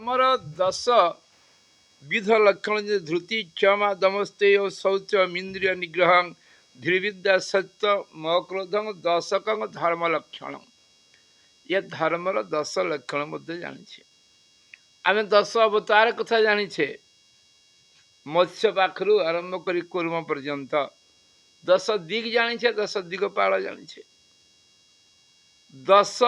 धर्मर 10 विध लक्षण धृति क्षमा दमस्तेय शौच इंद्रिय निग्रह धीरविद्या सत्य मक्रोध 10 धर्म लक्षण ये धर्मर 10 लक्षण मध्य जानी आम 10 अवतार कथा जानी मत्स्य पाखरु आरंभ कर कूर्म पर्यंत 10 दिग जानी 10 दिगपाल जानी 10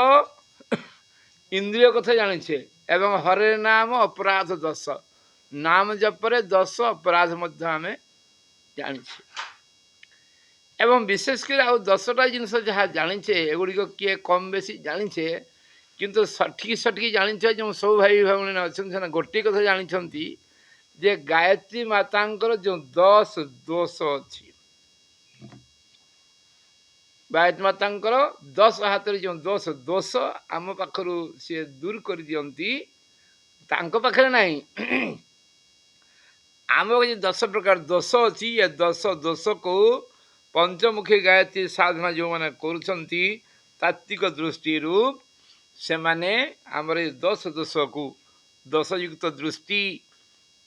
इंद्रिय कथा जानी एवं हरे नाम अपराध 10 नाम जपरे 10 अपराध मध्य आम जानी एवं विशेषकर आउ 10टा जिनस जहाँ जानी एगुड़िक किए कम बेसी जानी किंतु सठिक सठिक जानी जो सब भाई भाई अच्छा गोटे कथा जानी जे गायत्री मातांकर जो 10 दोष अच्छी गायत्री मातांकर 10 हाथ जो दोष आम पाखर सी दूर कर दियंती तांको पाखरे नहीं आम 10 प्रकार दोष अच्छी ये 10 दोष को पंचमुखी गायत्री साधना जो मैंने करुछंती तात्विक दृष्टि से माने आमर 10 दोष को दोषयुक्त दृष्टि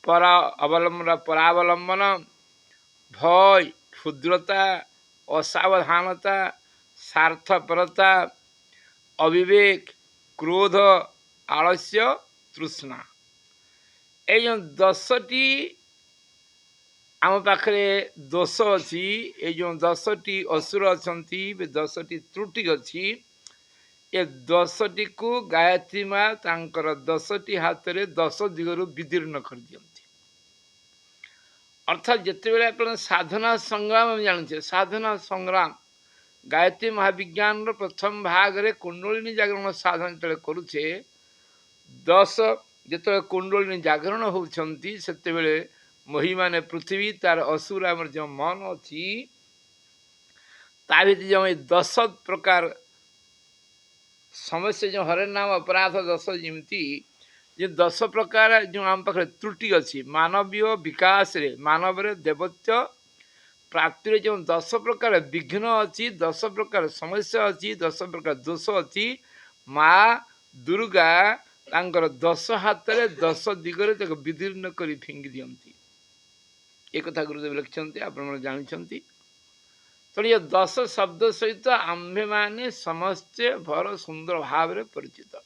परावलंबन भय क्षुद्रता असावधानता स्वार्थपरता अविवेक क्रोध आलस्य तृष्णा ये जो 10टी आम पाखे दोष अच्छी ये जो 10टी असुर अच्छा 10टी त्रुटि अच्छी ये 10टी को गायत्री माँ तांकर 10टी हाथ में 10 दिगरु विदीर्ण कर दियंती अर्थात जिते बड़े आप साधना संग्राम जानते साधना संग्राम गायत्री महाविज्ञान प्रथम भाग रे कुंडलिनी जागरण साधन जो करुचे 10 जो कुंडलिनी जागरण होती से महिमा ने पृथ्वी तार असुर आम जो मन अच्छी ता भर जो 10 प्रकार समस्या जो हरे नाम अपराध 10 जमती ये 10 प्रकार जो आम पाखे त्रुटि अच्छी मानवीय विकास रे मानव रे देवत्व प्राप्ति रे जो 10 प्रकार विघ्न अच्छी 10 प्रकार समस्या अच्छी 10 प्रकार दोष अच्छी माँ दुर्गा तांकर 10 हाथ में 10 दिगरे विदीर्ण कर फिंगी दियंती एक कथा गुरुदेव लिखिं आप जानते तो ये 10 शब्द सहित आम्भे माने समस्ते भर सुंदर भाव रे परिचित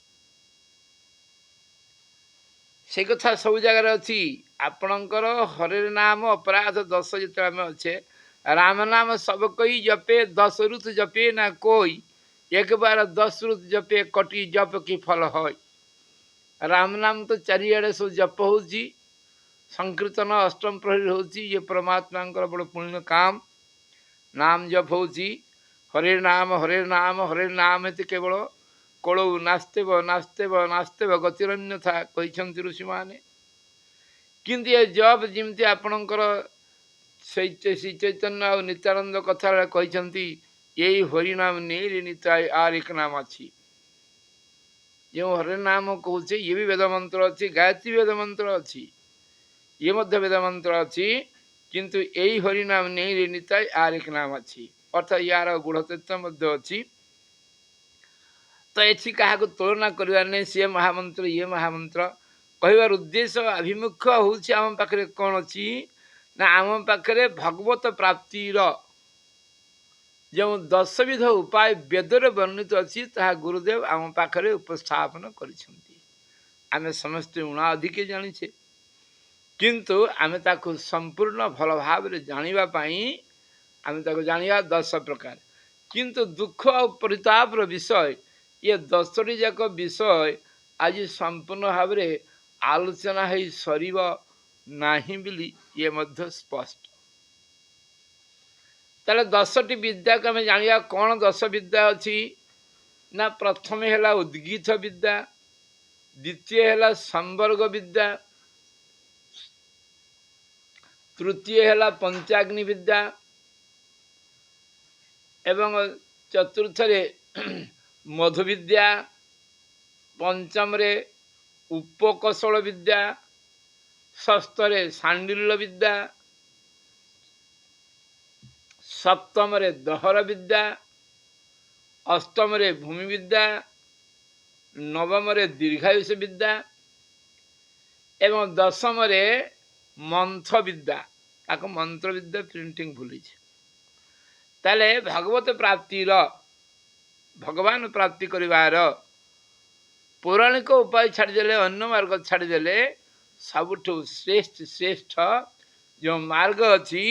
से कथा सब जगार अच्छी आपणकर हरे नाम अपराध 10 जो आम अच्छे राम नाम सब कोई जपे 10 रुत जपे ना कोई एक बार 10 रुत जपे कटी जप की फल है राम नाम तो चारिआडे सब जप हो संकीर्तन अष्टम प्रहरी हो ये परमात्मा बड़ पुण्य काम नाम जप हो हरे नाम हरे नाम हरे नाम है केवल कलौ नास्तेव नास्तेव नास्तेव गतिरन्य था कहते ऋषि माने किंतु ये जप जमी आपणकर श्री चैतन्य और नित्यानंद कथा कहते यही हरिनाम नहीं निताय आर एक नाम अच्छी जो हरे नाम कहचे ये भी वेद मंत्र अच्छी गायत्री वेद मंत्र अच्छी ये मध्य वेद मंत्र अच्छी किंतु यही हरिनाम नहीं निताय आर एक नाम अच्छी अर्थात यार गूढ़तत्व मध्य अच्छी तो ये क्या तुलना करार नहीं सी महामंत्र ये महामंत्र कहबार उद्देश्य आभिमुख्य होम पाखे कौन अच्छी ना आम पाखे भगवत प्राप्तिर जो 10 विध उपाय वेदर वर्णित अच्छी ता गुरुदेव आम पाखे उपस्थापन करें समस्ते उणा अधिक जाचे किंतु आम ताकू संपूर्ण भल भाव जानापी आम जाना 10 प्रकार किंतु दुख और परिताप विषय ये 10टी जाक विषय आज संपूर्ण भाव आलोचना हो सर नहीं बोली ये मध्य स्पष्ट ताले 10टी विद्या को आम जाना कौन 10 विद्या अच्छी ना प्रथम है उद्गीत विद्या द्वितीय है संवर्ग विद्या तृतीय है पंचाग्नि विद्या एवं चतुर्थ मधु विद्या पंचम रे उपकौशल विद्या षष्ठ सांडिल्य विद्या सप्तम दहर विद्या अष्टम भूमि विद्या नवम दीर्घायुष विद्या ଏବଂ ଦଶମରେ ମନ୍ଥ ବିଦ୍ୟା, ତାକୁ ମନ୍ତ୍ର ବିଦ୍ୟା ପ୍ରିଣ୍ଟିଂ ଭୁଲିଛି। ତାହେଲେ ଭଗବତ ପ୍ରାପ୍ତିର, ଭଗବାନ ପ୍ରାପ୍ତି କରିବାର ପୌରାଣିକ ଉପାୟ ଛାଡ଼ିଦେଲେ, ଅନ୍ୟ ମାର୍ଗ ଛାଡ଼ିଦେଲେ ସବୁଠୁ ଶ୍ରେଷ୍ଠ ଯେଉଁ ମାର୍ଗ ଅଛି,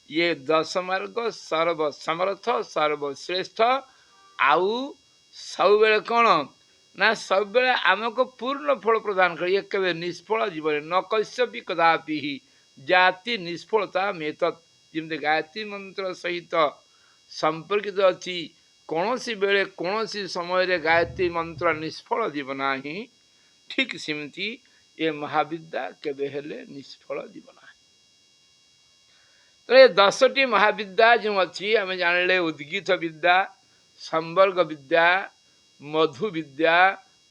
ଇଏ ଦଶ ମାର୍ଗ ସର୍ବସମର୍ଥ ସର୍ବଶ୍ରେଷ୍ଠ। ଆଉ ସବୁବେଳେ କ'ଣ ନା ସବୁବେଳେ ଆମକୁ ପୂର୍ଣ୍ଣ ଫଳ ପ୍ରଦାନ କରେ, ଇଏ କେବେ ନିଷ୍ଫଳ ଜୀବନ ନ କଶ୍ୟପି କଦାପି ଜାତି ନିଷ୍ଫଳତା ମେତତ୍। ଯେମିତି ଗାୟତ୍ରୀ ମନ୍ତ୍ର ସହିତ ସମ୍ପର୍କିତ ଅଛି, କୌଣସି ବେଳେ କୌଣସି ସମୟରେ ଗାୟତ୍ରୀ ମନ୍ତ୍ର ନିଷ୍ଫଳ ଯିବ ନାହିଁ, ଠିକ୍ ସେମିତି ଏ ମହାବିଦ୍ୟା କେବେ ହେଲେ ନିଷ୍ଫଳ ଯିବ ନାହିଁ। ତ ଏ 10ଟି ମହାବିଦ୍ୟା ଯେଉଁ ଅଛି, ଆମେ ଜାଣିଲେ ଉଦ୍ଗୀତ ବିଦ୍ୟା, ସମ୍ବର୍ଗ ବିଦ୍ୟା, ମଧୁ ବିଦ୍ୟା,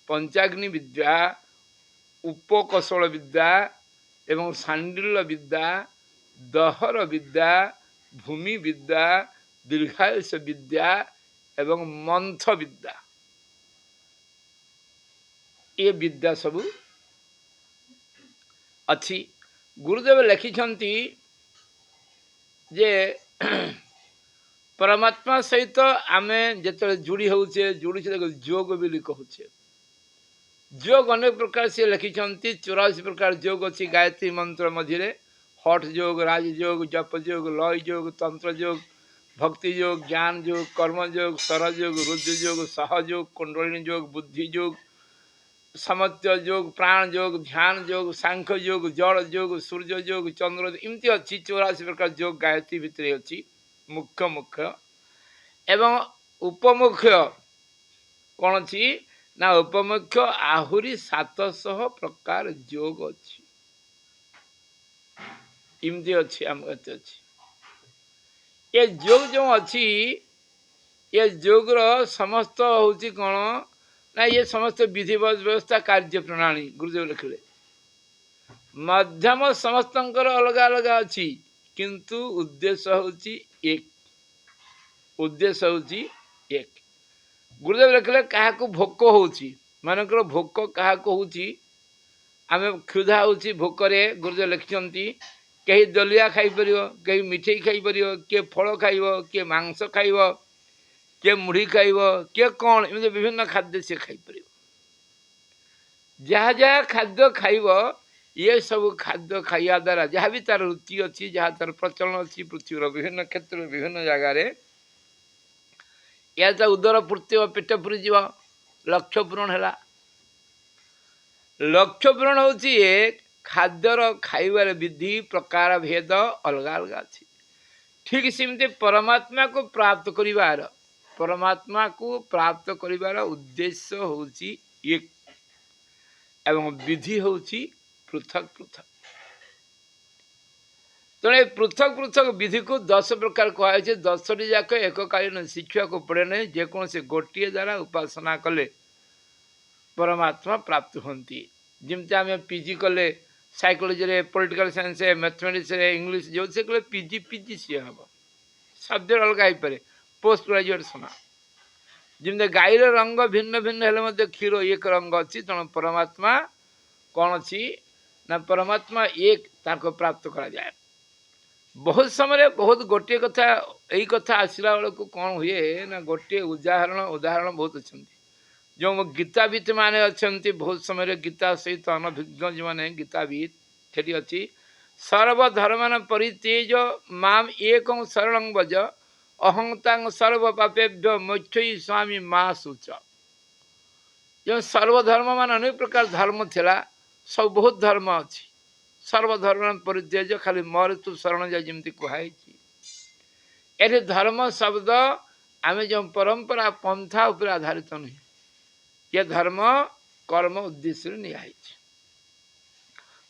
ପଞ୍ଚାଗ୍ନି ବିଦ୍ୟା, ଉପକୌଶଳ ବିଦ୍ୟା ଏବଂ ସାଣ୍ଡିଲ୍ୟ ବିଦ୍ୟା, ଦହର ବିଦ୍ୟା, ଭୂମି ବିଦ୍ୟା, ଦୀର୍ଘାୟୁଷ ବିଦ୍ୟା ଏବଂ ମନ୍ଥ ବିଦ୍ୟା। ଏ ବିଦ୍ୟା ସବୁ ଅଛି। ଗୁରୁଦେବ ଲେଖିଛନ୍ତି ଯେ ପରମାତ୍ମା ସହିତ ଆମେ ଯେତେବେଳେ ଯୋଡ଼ିଛେ ତାକୁ ଯୋଗ ବୋଲି କହୁଛେ। ଯୋଗ ଅନେକ ପ୍ରକାର ସେ ଲେଖିଛନ୍ତି, 84 ପ୍ରକାର ଯୋଗ ଅଛି ଗାୟତ୍ରୀ ମନ୍ତ୍ର ମଝିରେ। ହଠ ଯୋଗ, ରାଜଯୋଗ, ଜପ ଯୋଗ, ଲୟ ଯୋଗ, ତନ୍ତ୍ର ଯୋଗ, ଭକ୍ତି ଯୋଗ, ଜ୍ଞାନ ଯୋଗ, କର୍ମ ଯୋଗ, ସ୍ୱର ଯୋଗ, ରୁଦ୍ର ଯୋଗ, ସହଯୋଗ, କୁଣ୍ଡଳିନୀ ଯୋଗ, ବୁଦ୍ଧି ଯୋଗ, ସମତ୍ୟ ଯୋଗ, ପ୍ରାଣ ଯୋଗ, ଧ୍ୟାନ ଯୋଗ, ସାଂଖ୍ୟ ଯୋଗ, ଜଳ ଯୋଗ, ସୂର୍ଯ୍ୟ ଯୋଗ, ଚନ୍ଦ୍ର, ଏମିତି ଅଛି 84 ପ୍ରକାର ଯୋଗ ଗାୟତ୍ରୀ ଭିତରେ ଅଛି। ମୁଖ୍ୟ ଏବଂ ଉପମୁଖ୍ୟ କ'ଣ ଅଛି ନା ଉପମୁଖ୍ୟ ଆହୁରି 700 ପ୍ରକାର ଯୋଗ ଅଛି। ଏମିତି ଅଛି, ଆମ ଏତେ ଅଛି। ଏ ଯୋଗ ଯେଉଁ ଅଛି, ଏ ଯୋଗର ସମସ୍ତ ହେଉଛି କ'ଣ ନା ଇଏ ସମସ୍ତ ବିଧି ବ୍ୟବସ୍ଥା କାର୍ଯ୍ୟ ପ୍ରଣାଳୀ ଗୁରୁଦେବ ଲେଖିଲେ। ମଧ୍ୟମ ସମସ୍ତଙ୍କର ଅଲଗା ଅଲଗା ଅଛି, କିନ୍ତୁ ଉଦ୍ଦେଶ୍ୟ ହେଉଛି ଏକ। ଗୁରୁଦେବ ଲେଖିଲେ କାହାକୁ ଭୋକ ହେଉଛି, ମାନଙ୍କର ଭୋକ କାହାକୁ ହେଉଛି, ଆମେ କ୍ଷୁଧା ହେଉଛି ଭୋକରେ, ଗୁରୁଦେବ ଲେଖିଛନ୍ତି କେହି ଦଲିଆ ଖାଇପାରିବ, କେହି ମିଠେଇ ଖାଇପାରିବ, କିଏ ଫଳ ଖାଇବ, କିଏ ମାଂସ ଖାଇବ, କିଏ ମୁଢ଼ି ଖାଇବ, କିଏ କ'ଣ, ଏମିତି ବିଭିନ୍ନ ଖାଦ୍ୟ ସିଏ ଖାଇପାରିବ। ଯାହା ଯାହା ଖାଦ୍ୟ ଖାଇବ, ଇଏ ସବୁ ଖାଦ୍ୟ ଖାଇବା ଦ୍ୱାରା ଯାହା ବି ତାର ରୁଚି ଅଛି, ଯାହା ତାର ପ୍ରଚଳନ ଅଛି ପୃଥିବୀର ବିଭିନ୍ନ କ୍ଷେତ୍ରରେ ବିଭିନ୍ନ ଜାଗାରେ, ଏହା ତ ଉଦର ପୂର୍ତ୍ତି ହେବ, ପେଟ ପୁରିଯିବ, ଲକ୍ଷ୍ୟ ପୂରଣ ହେଲା। ଲକ୍ଷ୍ୟ ପୂରଣ ହେଉଛି ଖାଦ୍ୟର ଖାଇବାର ବିଧି ପ୍ରକାର ଭେଦ ଅଲଗା ଅଲଗା ଅଛି। ଠିକ୍ ସେମିତି ପରମାତ୍ମାକୁ ପ୍ରାପ୍ତ କରିବାର ଉଦ୍ଦେଶ୍ୟ ହେଉଛି ଏକ ଏବଂ ବିଧି ହେଉଛି ପୃଥକ ପୃଥକ। ତେଣୁ ଏ ପୃଥକ ବିଧିକୁ 10 ପ୍ରକାର କୁହାଯାଇଛି। 10ଟି ଯାକ ଏକକାଳୀନ ଶିଖିବାକୁ ପଡ଼େ ନାହିଁ, ଯେକୌଣସି ଗୋଟିଏ ଦ୍ୱାରା ଉପାସନା କଲେ ପରମାତ୍ମା ପ୍ରାପ୍ତ ହୁଅନ୍ତି। ଯେମିତି ଆମେ ପିଜି କଲେ ସାଇକୋଲୋଜିରେ, ପଲିଟିକାଲ ସାଇନ୍ସରେ, ମ୍ୟାଥମେଟିକ୍ସରେ, ଇଂଲିଶ ଯେଉଁ ସେ କଲେ ପିଜି ସିଏ ହେବ, ସବଜେକ୍ଟ ଅଲଗା ହେଇପାରେ, ପୋଷ୍ଟ ଗ୍ରାଜୁଏଟ୍ ସମାନ। ଯେମିତି ଗାଈର ରଙ୍ଗ ଭିନ୍ନ ଭିନ୍ନ ହେଲେ ମଧ୍ୟ କ୍ଷୀର ଏକ ରଙ୍ଗ ଅଛି। ତେଣୁ ପରମାତ୍ମା କ'ଣ ଅଛି ନା ପରମାତ୍ମା ଏକ, ତାଙ୍କୁ ପ୍ରାପ୍ତ କରାଯାଏ। ବହୁତ ସମୟରେ ଗୋଟିଏ କଥା, ଏଇ କଥା ଆସିଲା ବେଳକୁ କ'ଣ ହୁଏ ନା ଗୋଟିଏ ଉଦାହରଣ ବହୁତ ଅଛନ୍ତି। ଯେଉଁ ଗୀତାବିତ୍ ମାନେ ଅଛନ୍ତି, ବହୁତ ସମୟରେ ଗୀତା ସହିତ ଅନଭିଜ୍ଞ ଯେଉଁମାନେ ଗୀତାବିତ୍, ସେଠି ଅଛି ସର୍ବଧର୍ମାନ ପରିତ୍ୟଜ ମାମ୍ ଏକଂ ଶରଣଂ ଭଜ ଅହଂ ତାଂ ସର୍ବ ପାପେଭ୍ୟ ମୋକ୍ଷୟୀ ସ୍ୱାମୀ ମା ଶୁଚ। ଯେଉଁ ସର୍ବଧର୍ମ ମାନେ ଅନେକ ପ୍ରକାର ଧର୍ମ ଥିଲା, ସବୁ ବହୁତ ଧର୍ମ ଅଛି। ସର୍ବଧର୍ମ ପରିତ୍ୟଜ, ଖାଲି ମୋର ତୁ ଶରଣ ଯା ଯେମିତି କୁହାଯାଇଛି। ଏଠି ଧର୍ମ ଶବ୍ଦ ଆମେ ଯେଉଁ ପରମ୍ପରା ପନ୍ଥା ଉପରେ ଆଧାରିତ ନୁହେଁ, ଏ ଧର୍ମ କର୍ମ ଉଦ୍ଦେଶ୍ୟରେ ନିଆହେଇଛି।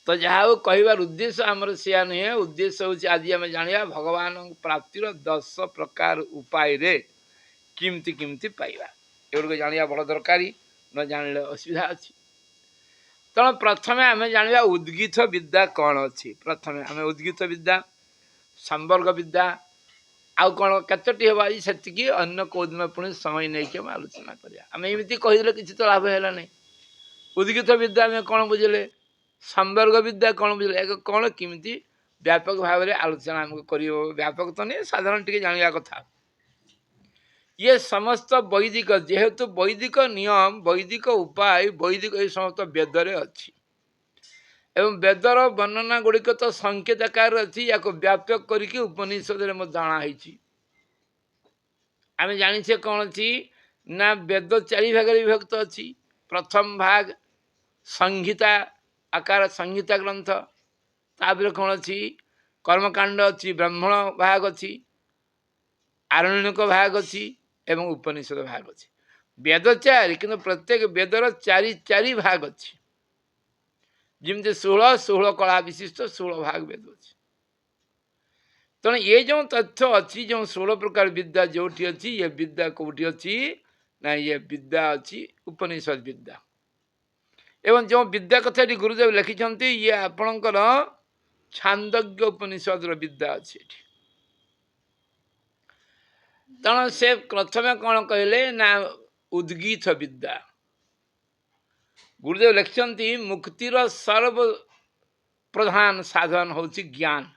ତ ଯାହାକୁ କହିବାର ଉଦ୍ଦେଶ୍ୟ ଆମର ସେୟା ନୁହେଁ। ଉଦ୍ଦେଶ୍ୟ ହେଉଛି ଆଜି ଆମେ ଜାଣିବା ଭଗବାନଙ୍କ ପ୍ରାପ୍ତିର 10 ପ୍ରକାର ଉପାୟରେ କେମିତି ପାଇବା। ଏଗୁଡ଼ିକ ଜାଣିବା ବଡ଼ ଦରକାରୀ, ନ ଜାଣିଲେ ଅସୁବିଧା ଅଛି। ତେଣୁ ପ୍ରଥମେ ଆମେ ଜାଣିବା ଉଦ୍ଗୀତ ବିଦ୍ୟା କ'ଣ ଅଛି। ପ୍ରଥମେ ଆମେ ଉଦ୍ଗୀତ ବିଦ୍ୟା, ସମ୍ବର୍ଗ ବିଦ୍ୟା, ଆଉ କ'ଣ କେତୋଟି ହେବ ଆଜି ସେତିକି ଅନ୍ୟ କେଉଁ ଦିନ ପୁଣି ସମୟ ନେଇକି ଆମେ ଆଲୋଚନା କରିବା। ଆମେ ଏମିତି କହିଦେଲେ କିଛି ତ ଲାଭ ହେଲା ନାହିଁ। ଉଦ୍ଗୀତ ବିଦ୍ୟା ଆମେ କ'ଣ ବୁଝିଲେ? संवर्ग विद्या कौन बुझे एक कौन किमिति व्यापक भाव में आलोचना आमको कर व्यापक तो नहीं साधारण टी जाना कथा ये समस्त वैदिक जेहेतु वैदिक नियम वैदिक उपाय वैदिक ये समस्त वेदरे अच्छी एवं वेदर वर्णना गुड़िक तो संकेत आकार अच्छी या व्यापक करके उपनिषद जनाई आम जाचे कौन अच्छी ना वेद चारि भाग विभक्त अच्छी प्रथम भाग संहिता आकार संहिता ग्रंथ तापर कौन अच्छी कर्मकांड अच्छी ब्राह्मण भाग अच्छी आरण्यक भाग अच्छी एवं उपनिषद भाग अच्छी वेद चारि कि प्रत्येक वेदर चारि चारि भाग अच्छी जमी 16 कला विशिष्ट 16 भाग वेद अच्छी तेणु ये जो तथ्य अच्छी जो 16 प्रकार विद्या जो अच्छी ये विद्या कौटी अच्छी ना ये विद्या अच्छी उपनिषद विद्या एवं जो विद्या कथा गुरुदेव लिखिं ये आपणकर छांदोग्य उपनिषद विद्या अच्छी तेणु से प्रथम कौन कहले ना उद्गीत विद्या गुरुदेव लिखिं मुक्तिर सर्व प्रधान साधन हूँ ज्ञान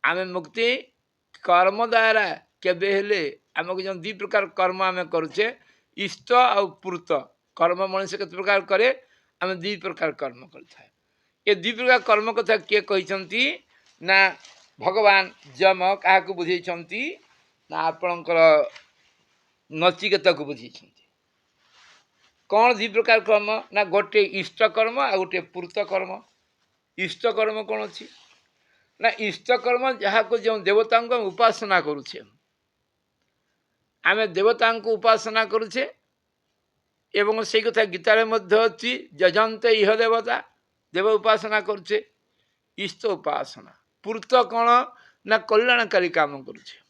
आम मुक्ति कर्म द्वारा केबे हेले आमको जो दी प्रकार कर्म आम करुचे इष्ट और पूर्त कर्म मनुष्य केते प्रकार करे आम दी प्रकार कर्म करता ये दी प्रकार कर्म कथा किए कहते ना भगवान जम क्या बुझे ना आपणकर नचिकेता को बुझे कौन दी प्रकार कर्म ना गोटे इष्ट कर्म आ गोटे पूर्त कर्म इष्ट कर्म कौन अच्छी ना इष्ट कर्म जहाँ को जो देवता को उपासना करुचे आम देवता को उपासना करुचे एवं से कथा गीतार मध्य अच्छी जजंत इह देवता देव उपासना करुचे इष्ट उपासना पूर्त कौन ना कल्याणकारी काम करुचे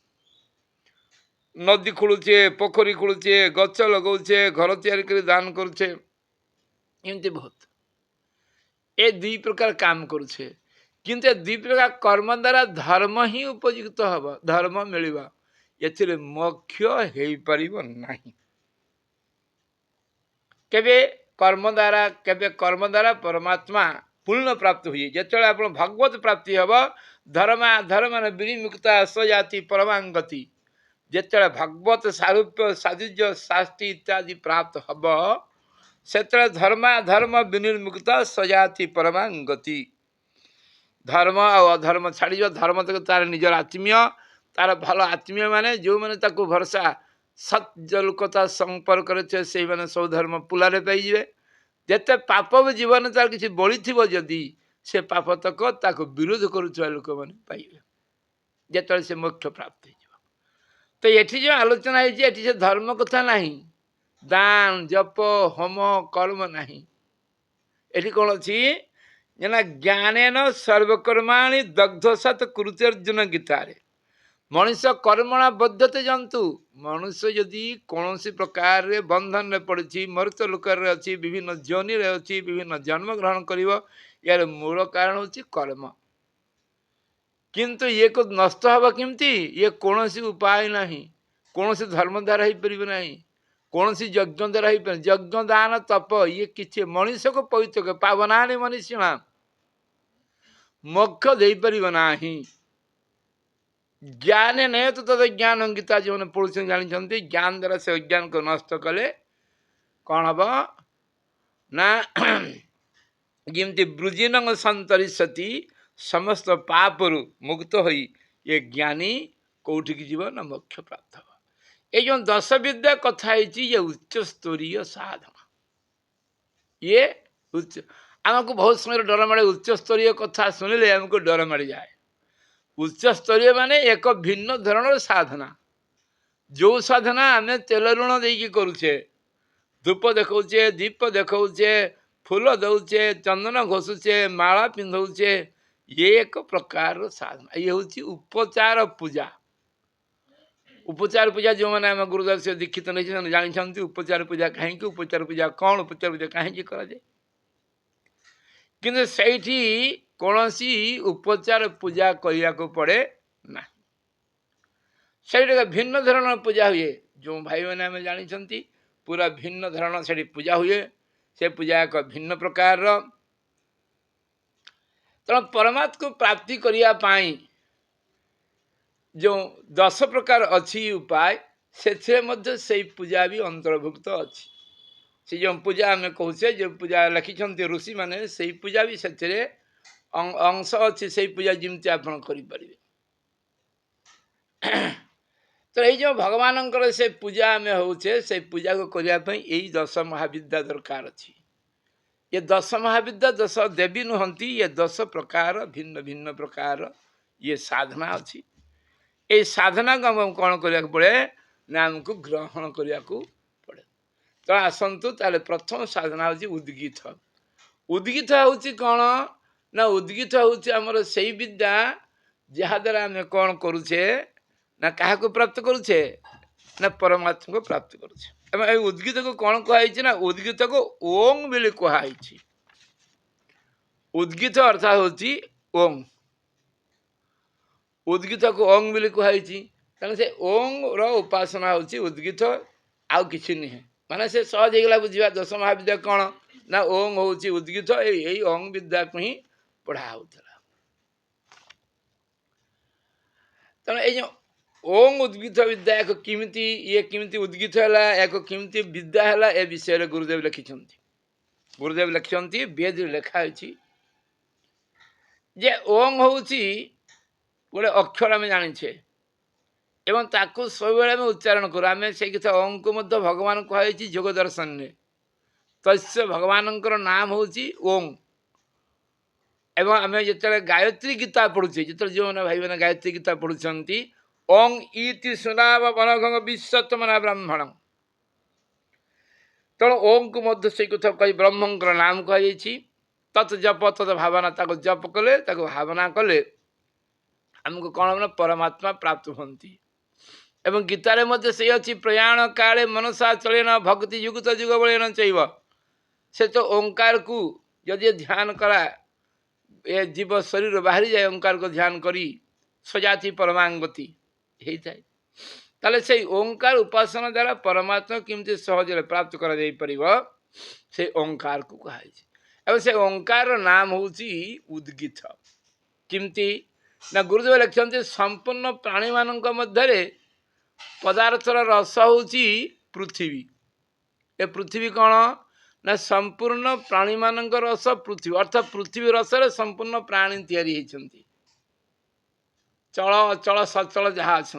नदी खोलुचे पोखरी खोलुचे गच लगौचे घर तैयारी कर दान करुचे एमती बहुत ए दुई प्रकार काम करुचे किंतु दुई प्रकार कर्म द्वारा धर्म ही उपयुक्त हम धर्म मिलवा ये मोक्ष हो पार नहीं केबे कर्म द्वारा परमात्मा पूर्ण प्राप्त हुए जिते आप भगवत प्राप्ति हम धर्मा धर्म विनिमुक्ता सजाति परमांगति जिते भगवत सारूप्य साजुज्य शास्ति इत्यादि प्राप्त हम से धर्मा धर्म विनिर्मुक्ता सजाति परमांगति धर्म और अधर्म छाड़ धर्म तक तार निजर आत्मीय तार भल आत्मीय माने जो मैंने भरसा सत्जलुकता संपर्क से मैंने सब धर्म पुलारे पाइबे जिते पाप जीवन तार किसी बड़ी थी जदि से पाप तक ताको विरोध करुवा लोक मैंने पाइबे जिते से मोक्ष प्राप्त हो तो ये जो आलोचना है से धर्म कथा नहीं दान जप होम कर्म नहीं ये कौन अच्छी जना ज्ञानेन सर्वकर्माणि दग्ध सत कुरुतेर्जुन गीतारे मनुष्य कर्मणा बद्धते जंतु मनुष्य यदि कौन प्रकार बंधन में पड़ी मृत लोक अच्छी विभिन्न जोनि अच्छी विभिन्न जन्म ग्रहण कर यार मूल कारण हूँ कर्म किंतु ये को नष्ट हवा किमती ये कौन उपाय नहीं कौन धर्म द्वारा हो पार नहीं कौन यज्ञ द्वारा हो पार यज्ञ दान तप ये किसी मनुष्य को पवित्र पावना मनुष्य मोक्ष दे पार नहीं ज्ञान नहीं तो तद ज्ञान गीता जो मैंने पढ़ुन जानते ज्ञान द्वारा से अज्ञान को नष्ट कले कौन हम ना जमती ब्रुजिन संतरिष्यति समस्त पापरु मुक्त हो ये ज्ञानी कौटि की जीवन मोक्ष प्राप्त हो ये जो 10 विद्या कथा ये उच्च स्तरीय साधना ये उच्च आमको बहुत समय डर मारे उच्च स्तरीय कथा शुणिले आमको डर मारी जाए उच्च स्तरीय माने एक भिन्न धरण साधना जो साधना आम तेल ऋण देकी करुचे धूप देखौचे दीप देखौचे फूल दौचे चंदन घोषुचे माला पिंधौचे ये एक प्रकार साधना ये हूँ उपचार पूजा उपचार पूजा जो मैंने आम गुरुदेव से दीक्षित नहीं जानते उपचार पूजा कहीं उपचार पूजा कौन उपचार पूजा कहीं कराए किंतु सही कौन उपचार पूजा करने को पड़े ना से भिन्न धरण पूजा हुए जो भाई मैंने आम जानते पूरा भिन्न धरण से पूजा हुए से पूजा एक भिन्न प्रकार ତେଣୁ ପରମାତ୍ମା को प्राप्ति करिया पाई जो 10 प्रकार अच्छी उपाय से मध्य से पूजा भी अंतर्भुक्त अच्छी से जो पूजा आम कहे जो पूजा लिखिं ऋषि मैंने से पूजा भी से अंश अच्छी से पूजा जमी आप करें तो ये जो भगवान से पूजा आम होचे से पूजा को करने यही 10 महाविद्या दरकार अच्छी ये 10 महाविद्या 10 देवी नुहंती ये 10 प्रकार भिन्न भिन्न प्रकार ये साधना अच्छी ये साधना को आम कौन करने पड़े ना आमको ग्रहण करने पड़े तो आसतु ताले प्रथम साधना हूँ उद्गीत उद्गीत हूँ कौन ना उद्गीत हूँ आमर से विद्या जहाद्वारा आम कौन करुचे ना क्या प्राप्त करुचे ना परमात्मा को प्राप्त करुचे उद्गीत को कौन कहुई ना उद्गीत को ओंग बोली कहुई उद्गीत अर्थात हूँ ओंग उद्गीत को ओंग बोली कहुई से ओंग रो उपासना हूँ उद्गीत आउ कि नुहे माने से सहज होगा बुझा 10 महाविद्या कौन ना ओंग हूँ उद्गीत यही ओंग विद्या को ही पढ़ा होता तेना ये ओंग उद्गीत विद्या एक किमिति ये किमिति उद्गीत है एक किमिति विद्या है ए विषय गुरुदेव लिखिं गुरुदेव लिखिं वेद लिखाई जे ओंग हूँ गोटे अक्षर आम जाचे एवं ताकू सब उच्चारण करूँ आम से कथा ओंग को मध्य भगवान कहुई जोग दर्शन तस्य भगवान नाम हूँ ओंग एवं आम जो गायत्री गीता पढ़ुचे जो जो मैंने भाई मैंने गायत्री गीता पढ़ुंट ओंग इति सुनाव मनघंग विश्वत्मना ब्राह्मण तेणु ओंग को मध्य से कथा कही ब्रह्म नाम कही तत् जप तत् भावना ताको जप कले ताको भावना कले आमको कौन ना परमात्मा प्राप्त होती एवं गीतार मध्य से अच्छी प्रयाण काले मनसा चलेन भक्ति युगत जुग बलेन चैव से तो ओंकार को यदि ध्यान करा ये जीव शरीर बाहरी जाए ओंकार को ध्यान करी सजाति परमांगति होता है ताले से ओंकार उपासना द्वारा परमात्मा किमती सहज प्राप्त कर से ओंकार को कहुई से ओंकार नाम हूँ उद्गीत किमती ना गुरुदेव लिखते संपूर्ण प्राणी मान मध्य पदार्थर रस हूँ पृथ्वी ए पृथ्वी कौन ना संपूर्ण प्राणी मान रस पृथ्वी अर्थात पृथ्वी रस संपूर्ण प्राणी तैयारी होती चल अचल सचल जहाँ अच्छा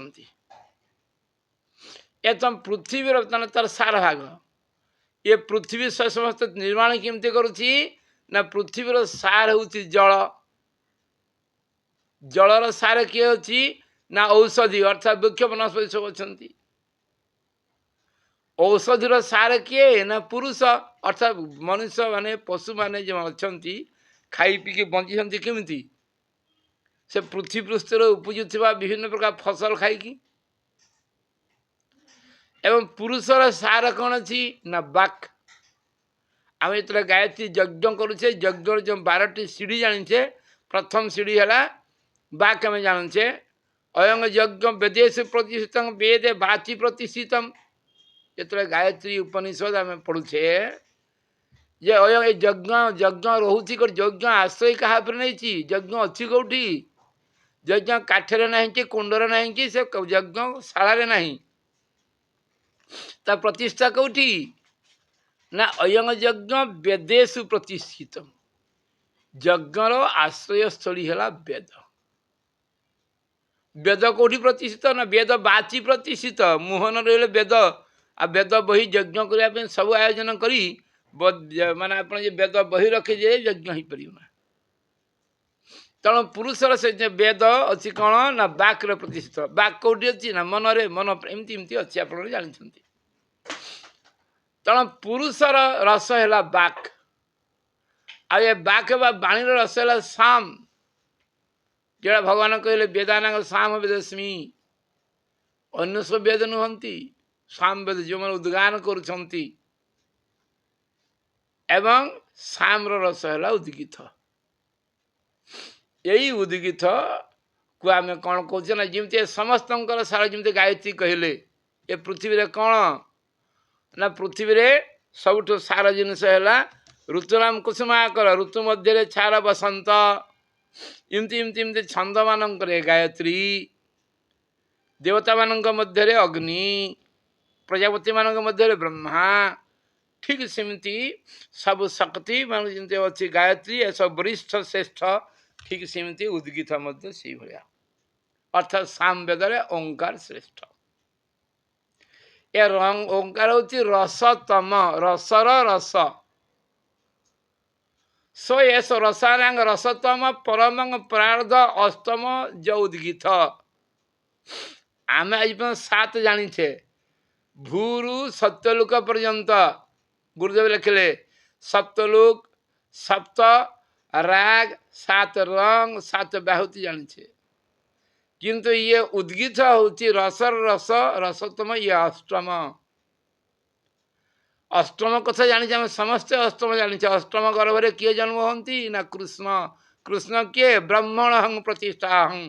ये तुम पृथ्वी तार सार भाग ये पृथ्वी समस्त निर्माण केमती करुच्ची ना पृथ्वीर सार हूँ जल जलर सार किए अच्छी ना औषधि अर्थात वृक्ष वनस्पति सब अच्छा औषधिर सार किए ना पुरुष अर्थात मनुष्य माने पशु माने जो अच्छा खाई पीके बंची केमिति से पृथ्वी पृष्ठ उपजुवा विभिन्न प्रकार फसल खाई एवं पुरुषर सार कौन अच्छी ना बाक आम जो गायत्री यज्ञ करुचे यज्ञ जो 12टी सीढ़ी जाचे प्रथम सीढ़ी है बाक आम जाचे अयंग यज्ञ वेदेश प्रतिष्ठित वेद बाची प्रतिष्ठित जो गायत्री उपनिषद आम पढ़ुचे जे अयंग यज्ञ यज्ञ रोचे यज्ञ आश्रय क्या नहीं यज्ञ अच्छी कौटी यज्ञ काठर ना कि कुंडर ना कि से यज्ञ शाला ना ता प्रतिष्ठा कौटी ना अयंग यज्ञ वेदेशु प्रतिष्ठित यज्ञर आश्रयस्थली है वेद वेद कौटी प्रतिष्ठित ना वेद बाची प्रतिष्ठित मोहन रही वेद आ वेद बही यज्ञ करने सब आयोजन करी माने आप वेद बही रखी जे यज्ञ हो पार ना तेणु पुरुषर से वेद अच्छी कौन ना बाक्र प्रतिष्ठित बाक कौटी अच्छी ना मनरे मन एमती अच्छी आप जानते तेणु पुरुषर रस है बाक आ बाक बाणी रस है साम जोड़ा भगवान कहले वेदाना साम वेदस्मी अन्य सब वेद नुहंती साम वेद जो मैंने उद्गान करुँच एवं साम्र रस है उद्गीत यही उद्गीत को आम कौन कहे ना जमी समस्त सारा जमी गायत्री कहले ये पृथ्वी रे कौन ना पृथ्वी रे सबुठ सार जिनस है ऋतुनाम कुसुमाकर ऋतु मध्य छार बसंत ଏମିତି ଏମିତି ଏମିତି ଛନ୍ଦମାନଙ୍କରେ ଗାୟତ୍ରୀ, ଦେବତାମାନଙ୍କ ମଧ୍ୟରେ ଅଗ୍ନି, ପ୍ରଜାପତିମାନଙ୍କ ମଧ୍ୟରେ ବ୍ରହ୍ମା, ଠିକ୍ ସେମିତି ସବୁ ଶକ୍ତି ମାନେ ଯେମିତି ଅଛି ଗାୟତ୍ରୀ ଏସବୁ ବରିଷ୍ଠ ଶ୍ରେଷ୍ଠ, ଠିକ୍ ସେମିତି ଉଦ୍ଗୀତ ମଧ୍ୟ ସେଇଭଳିଆ। ଅର୍ଥାତ୍ ସାମବେଦରେ ଓଙ୍କାର ଶ୍ରେଷ୍ଠ। ଏ ଓଙ୍କାର ହେଉଛି ରସତମ, ରସର ରସ। ସୋ ଏସ ରସାନାଙ୍ଗ ରସତମ ପରମଂ ପ୍ରାର୍ଧ ଅଷ୍ଟମ ଯ ଉଦ୍ଗୀତ। ଆମେ ଆଜି ପର୍ଯ୍ୟନ୍ତ 7 ଜାଣିଛେ, ଭୂରୁ ସତ୍ୟଲୋକ ପର୍ଯ୍ୟନ୍ତ ଗୁରୁଦେବ ଲେଖିଲେ ସପ୍ତଲୋକ, ସପ୍ତ ରାଗ, 7 ରଙ୍ଗ, 7 ବାହୁତି ଜାଣିଛେ। କିନ୍ତୁ ଇଏ ଉଦ୍ଗୀତ ହେଉଛି ରସର ରସ, ରସତମ, ଇଏ ଅଷ୍ଟମ। ଅଷ୍ଟମ କଥା ଜାଣିଛେ ଆମେ ସମସ୍ତେ, ଅଷ୍ଟମ ଜାଣିଛେ। ଅଷ୍ଟମ ଗର୍ଭରେ କିଏ ଜନ୍ମ ହୁଅନ୍ତି ନା କୃଷ୍ଣ। କୃଷ୍ଣ କିଏ? ବ୍ରହ୍ମଣ ହଂ ପ୍ରତିଷ୍ଠା ହଂ,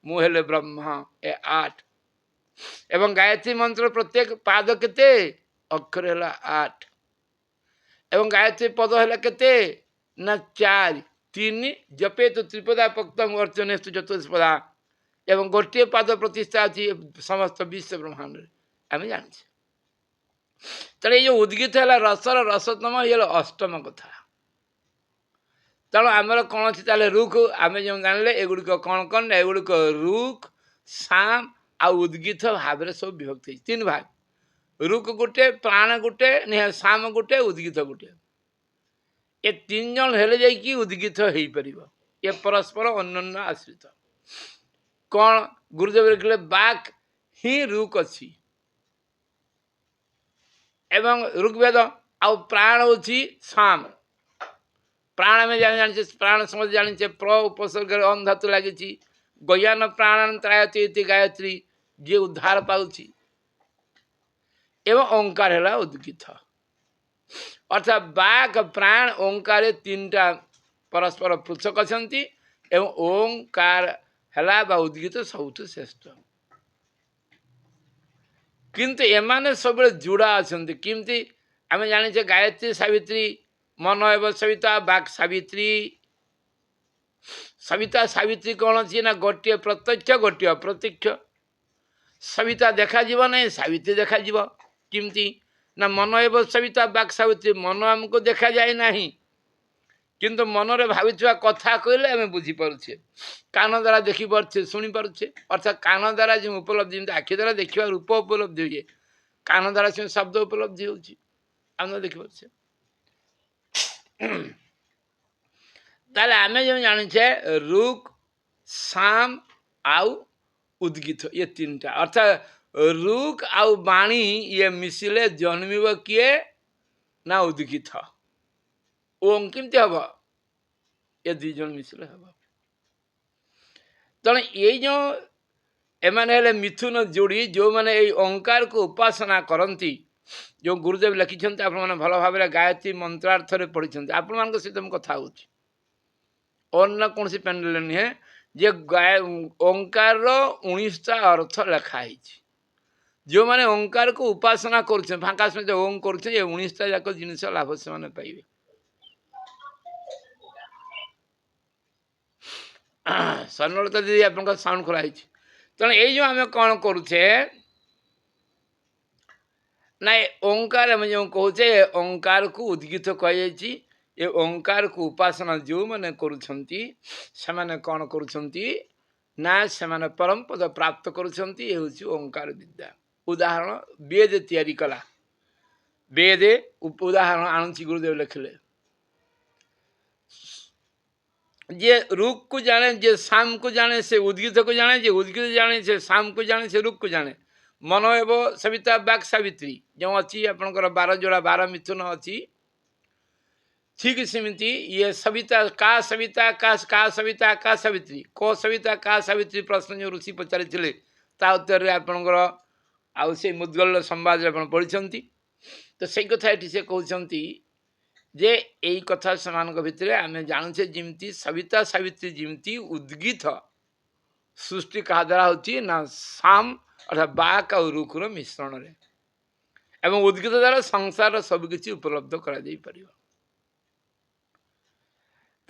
ମୁଁ ହେଲେ ବ୍ରହ୍ମ। ଏ 8 ଏବଂ ଗାୟତ୍ରୀ ମନ୍ତ୍ର ପ୍ରତ୍ୟେକ ପାଦ କେତେ? ଅକ୍ଷର ହେଲା 8 ଏବଂ ଗାୟତ୍ରୀ ପଦ ହେଲା କେତେ? ନା 4। 3 ଜପେ ତୁ ତ୍ରିପଦା ପକ୍ତଂ ଅର୍ଚ୍ଚନେସ୍ତୁ ଚତୁଷ୍ପଦା ଏବଂ ଗୋଟିଏ ପାଦ ପ୍ରତିଷ୍ଠା ଅଛି ସମସ୍ତ ବିଶ୍ୱ ବ୍ରହ୍ମାଣ୍ଡରେ, ଆମେ ଜାଣିଛେ। ତେଣୁ ଏଇ ଯେଉଁ ଉଦ୍ଗୀତ ହେଲା ରସର ରସତମ, ଇଏ ହେଲା ଅଷ୍ଟମ କଥା। ତେଣୁ ଆମର କ'ଣ ଅଛି ତାହେଲେ ରୁକ୍, ଆମେ ଯେଉଁ ଜାଣିଲେ ଏଗୁଡ଼ିକ କ'ଣ କ'ଣ ନା ଏଗୁଡ଼ିକ ରୁକ୍, ସାମ ଆଉ ଉଦ୍ଗୀତ ଭାବରେ ସବୁ ବିଭକ୍ତ ହେଇଛି। 3 ଭାଗ, ରୁକ୍ ଗୋଟେ, ପ୍ରାଣ ଗୋଟେ, ସାମ ଗୋଟେ, ଉଦ୍ଗୀତ ଗୋଟେ। ଏ 3 ଜଣ ହେଲେ ଯାଇକି ଉଦ୍ଗୀତ ହେଇପାରିବ। ଏ ପରସ୍ପର ଅନ୍ୟନ୍ୟ ଆଶ୍ରିତ। କ'ଣ ଗୁରୁଦେବ ଲେଖିଲେ ବାକ୍ ହିଁ ରୁକ୍ ଅଛି ଏବଂ ଋଗ୍ବେଦ, ଆଉ ପ୍ରାଣ ହେଉଛି ସାମ। ପ୍ରାଣ ଆମେ ଜାଣିଛେ, ପ୍ରାଣ ସମସ୍ତେ ଜାଣିଛେ, ପ୍ର ଉପସର୍ଗରେ ଅନ୍ ଧାତୁ ଲାଗିଛି। ଗୟାନ ପ୍ରାଣାନ୍ତରାୟତି ଇତି ଗାୟତ୍ରୀ, ଯିଏ ଉଦ୍ଧାର ପାଉଛି। ଏବଂ ଓଙ୍କାର ହେଲା ଉଦ୍ଗୀତ। ଅର୍ଥାତ୍ ବାକ୍, ପ୍ରାଣ, ଓଙ୍କାର 3ଟା ପରସ୍ପର ପୃଥକ ଅଛନ୍ତି ଏବଂ ଓଙ୍କାର ହେଲା ବା ଉଦ୍ଗୀତ ସବୁଠୁ ଶ୍ରେଷ୍ଠ। କିନ୍ତୁ ଏମାନେ ସବୁବେଳେ ଯୋଡ଼ା ଅଛନ୍ତି। କେମିତି ଆମେ ଜାଣିଛେ ଗାୟତ୍ରୀ ସାବିତ୍ରୀ, ମନ ଏବଂ ସବିତା, ବାକ୍ ସାବିତ୍ରୀ। ସବିତା ସାବିତ୍ରୀ କ'ଣ ଅଛି ନା ଗୋଟିଏ ପ୍ରତ୍ୟକ୍ଷ, ଗୋଟିଏ ଅପ୍ରତ୍ୟକ୍ଷ। ସବିତା ଦେଖାଯିବ ନାହିଁ, ସାବିତ୍ରୀ ଦେଖାଯିବ। କେମିତି ନା ମନ ଏବଂ ସବିତା, ବାକ୍ ସାବିତ୍ରୀ। ମନ ଆମକୁ ଦେଖାଯାଏ ନାହିଁ, କିନ୍ତୁ ମନରେ ଭାବିଥିବା କଥା କହିଲେ ଆମେ ବୁଝିପାରୁଛେ। କାନ ଦ୍ୱାରା ଦେଖିପାରୁଛେ, ଶୁଣିପାରୁଛେ। ଅର୍ଥାତ୍ କାନ ଦ୍ୱାରା ଯେଉଁ ଉପଲବ୍ଧି, ଯେମିତି ଆଖି ଦ୍ୱାରା ଦେଖିବା ରୂପ ଉପଲବ୍ଧି ହୁଏ, କାନ ଦ୍ୱାରା ସେ ଶବ୍ଦ ଉପଲବ୍ଧି ହେଉଛି, ଆମେ ଦେଖିପାରୁଛେ। ତାହେଲେ ଆମେ ଯେଉଁ ଜାଣିଛେ ରୁକ୍, ସାମ ଆଉ ଉଦ୍ଗୀତ, ଇଏ 3ଟା। ଅର୍ଥାତ୍ ରୁକ୍ ଆଉ ବାଣୀ ଇଏ ମିଶିଲେ ଜନ୍ମିବ କିଏ ନା ଉଦ୍ଗୀତ। ଓಂ କେମିତି ହବ? ଏ 2 ଜଣ ମିଶିଲେ ହବ। ତେଣୁ ଏଇ ଯେଉଁ ଏମାନେ ହେଲେ ମିଥୁନ ଯୋଡ଼ି, ଯେଉଁମାନେ ଏଇ ଓଙ୍କାରକୁ ଉପାସନା କରନ୍ତି। ଯେଉଁ ଗୁରୁଦେବ ଲେଖିଛନ୍ତି, ଆପଣମାନେ ଭଲ ଭାବରେ ଗାୟତ୍ରୀ ମନ୍ତ୍ରାର୍ଥରେ ପଢ଼ିଛନ୍ତି। ଆପଣମାନଙ୍କ ସହିତ ମୁଁ କଥା ହେଉଛି, ଅନ୍ୟ କୌଣସି ପ୍ୟାନେଲରେ ନୁହେଁ। ଯେ ଓଙ୍କାରର 19ଟା ଅର୍ଥ ଲେଖା ହେଇଛି। ଯେଉଁମାନେ ଓଙ୍କାରକୁ ଉପାସନା କରୁଛନ୍ତି, ଫାଙ୍କା ସମୟରେ ଓଂ କରୁଛନ୍ତି, ଏ 19ଟା ଯାକ ଜିନିଷ ଲାଭ ସେମାନେ ପାଇବେ। ସ୍ୱର୍ଣ୍ଣଲତା ଦିଦି ଆପଣଙ୍କ ସାଉଣ୍ଡ ଖୋଲା ହେଇଛି। ତେଣୁ ଏଇ ଯେଉଁ ଆମେ କ'ଣ କରୁଛେ ନା ଓଙ୍କାର, ଆମେ ଯେଉଁ କହୁଛେ ଓଙ୍କାରକୁ ଉଦ୍ଗୀତ କୁହାଯାଇଛି। ଏ ଓଙ୍କାରକୁ ଉପାସନା ଯେଉଁମାନେ କରୁଛନ୍ତି, ସେମାନେ କ'ଣ କରୁଛନ୍ତି ନା ସେମାନେ ପରମପଦ ପ୍ରାପ୍ତ କରୁଛନ୍ତି। ଏ ହେଉଛି ଓଙ୍କାର ବିଦ୍ୟା। ଉଦାହରଣ ବେଦ ତିଆରି କଲା, ବେଦେ ଉଦାହରଣ ଆଣୁଛି ଗୁରୁଦେବ ଲେଖିଲେ। ଯେ ରୁକ୍କୁ ଜାଣେ, ଯେ ସାମକୁ ଜାଣେ, ସେ ଉଦ୍ଗୀତକୁ ଜାଣେ। ଯେ ଉଦ୍ଗୀତ ଜାଣେ, ସେ ସାମକୁ ଜାଣେ, ସେ ରୁକ୍କୁ ଜାଣେ। ମନ ଏବଂ ସବିତା, ବାକ୍ ସାବିତ୍ରୀ ଯେଉଁ ଅଛି ଆପଣଙ୍କର 12 ଯୋଡ଼ା 12 ମିଥୁନ ଅଛି, ଠିକ୍ ସେମିତି ଇଏ ସବିତା, କା ସବିତା, କା ସବିତା, କା ସାବିତ୍ରୀ, କୋ ସବିତା, କା ସାବିତ୍ରୀ ପ୍ରଶ୍ନ ଯେଉଁ ଋଷି ପଚାରିଥିଲେ, ତା ଉତ୍ତରରେ ଆପଣଙ୍କର ଆଉ ସେଇ ମୁଦ୍ଗଳ ସମ୍ବାଦରେ ଆପଣ ପଢ଼ିଛନ୍ତି। ତ ସେଇ କଥା ଏଠି ସେ କହୁଛନ୍ତି ଯେ ଏଇ କଥା ସେମାନଙ୍କ ଭିତରେ ଆମେ ଜାଣୁଛେ, ଯେମିତି ସବିତା ସାବିତ୍ରୀ ଯେମିତି ଉଦ୍ଗୀତ ସୃଷ୍ଟି କାହା ଦ୍ୱାରା ହେଉଛି ନା ସାମ ଅର୍ଥାତ୍ ବାକ୍ ଆଉ ରୁକ୍ର ମିଶ୍ରଣରେ, ଏବଂ ଉଦ୍ଗୀତ ଦ୍ୱାରା ସଂସାରର ସବୁକିଛି ଉପଲବ୍ଧ କରାଯାଇପାରିବ।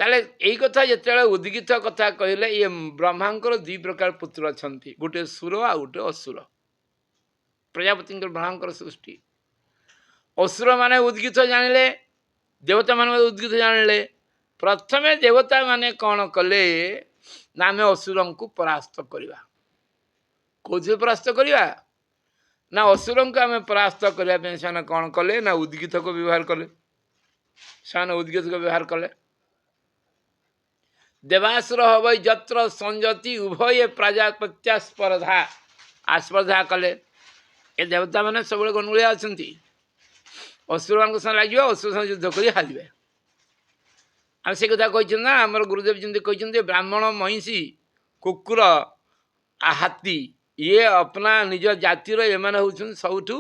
ताले यही कथा जिते उद्गीत कथा कहले ये ब्रह्मांकर दुई प्रकार पुत्र अच्छा गोटे सुर आ गोटे असुर प्रजापति ब्रह्मांकर सृष्टि असुर माने उद्गीत जानिले देवता मान उद्गीत जानिले प्रथमे देवता माने कौन कले ना आम असुर को परास्त करवा कौन परास्त करवा ना असुर को आम परास्त करने से कौन कले ना उद्गीत को व्यवहार कले से उद्गीत को व्यवहार कले देवासुर हवै जत्र संजति उभय प्रजापत्या स्पर्धा आस्पर्धा कले ये देवता मैंने सब गणुलिया अच्छा असुर मान संग लगे असुर संग युद्ध कर हारे आम से कथा कही ना आम गुरुदेव जमी कहते ब्राह्मण महिषी कुकुर हाथी ये अपना निज जातिर एम सबुठ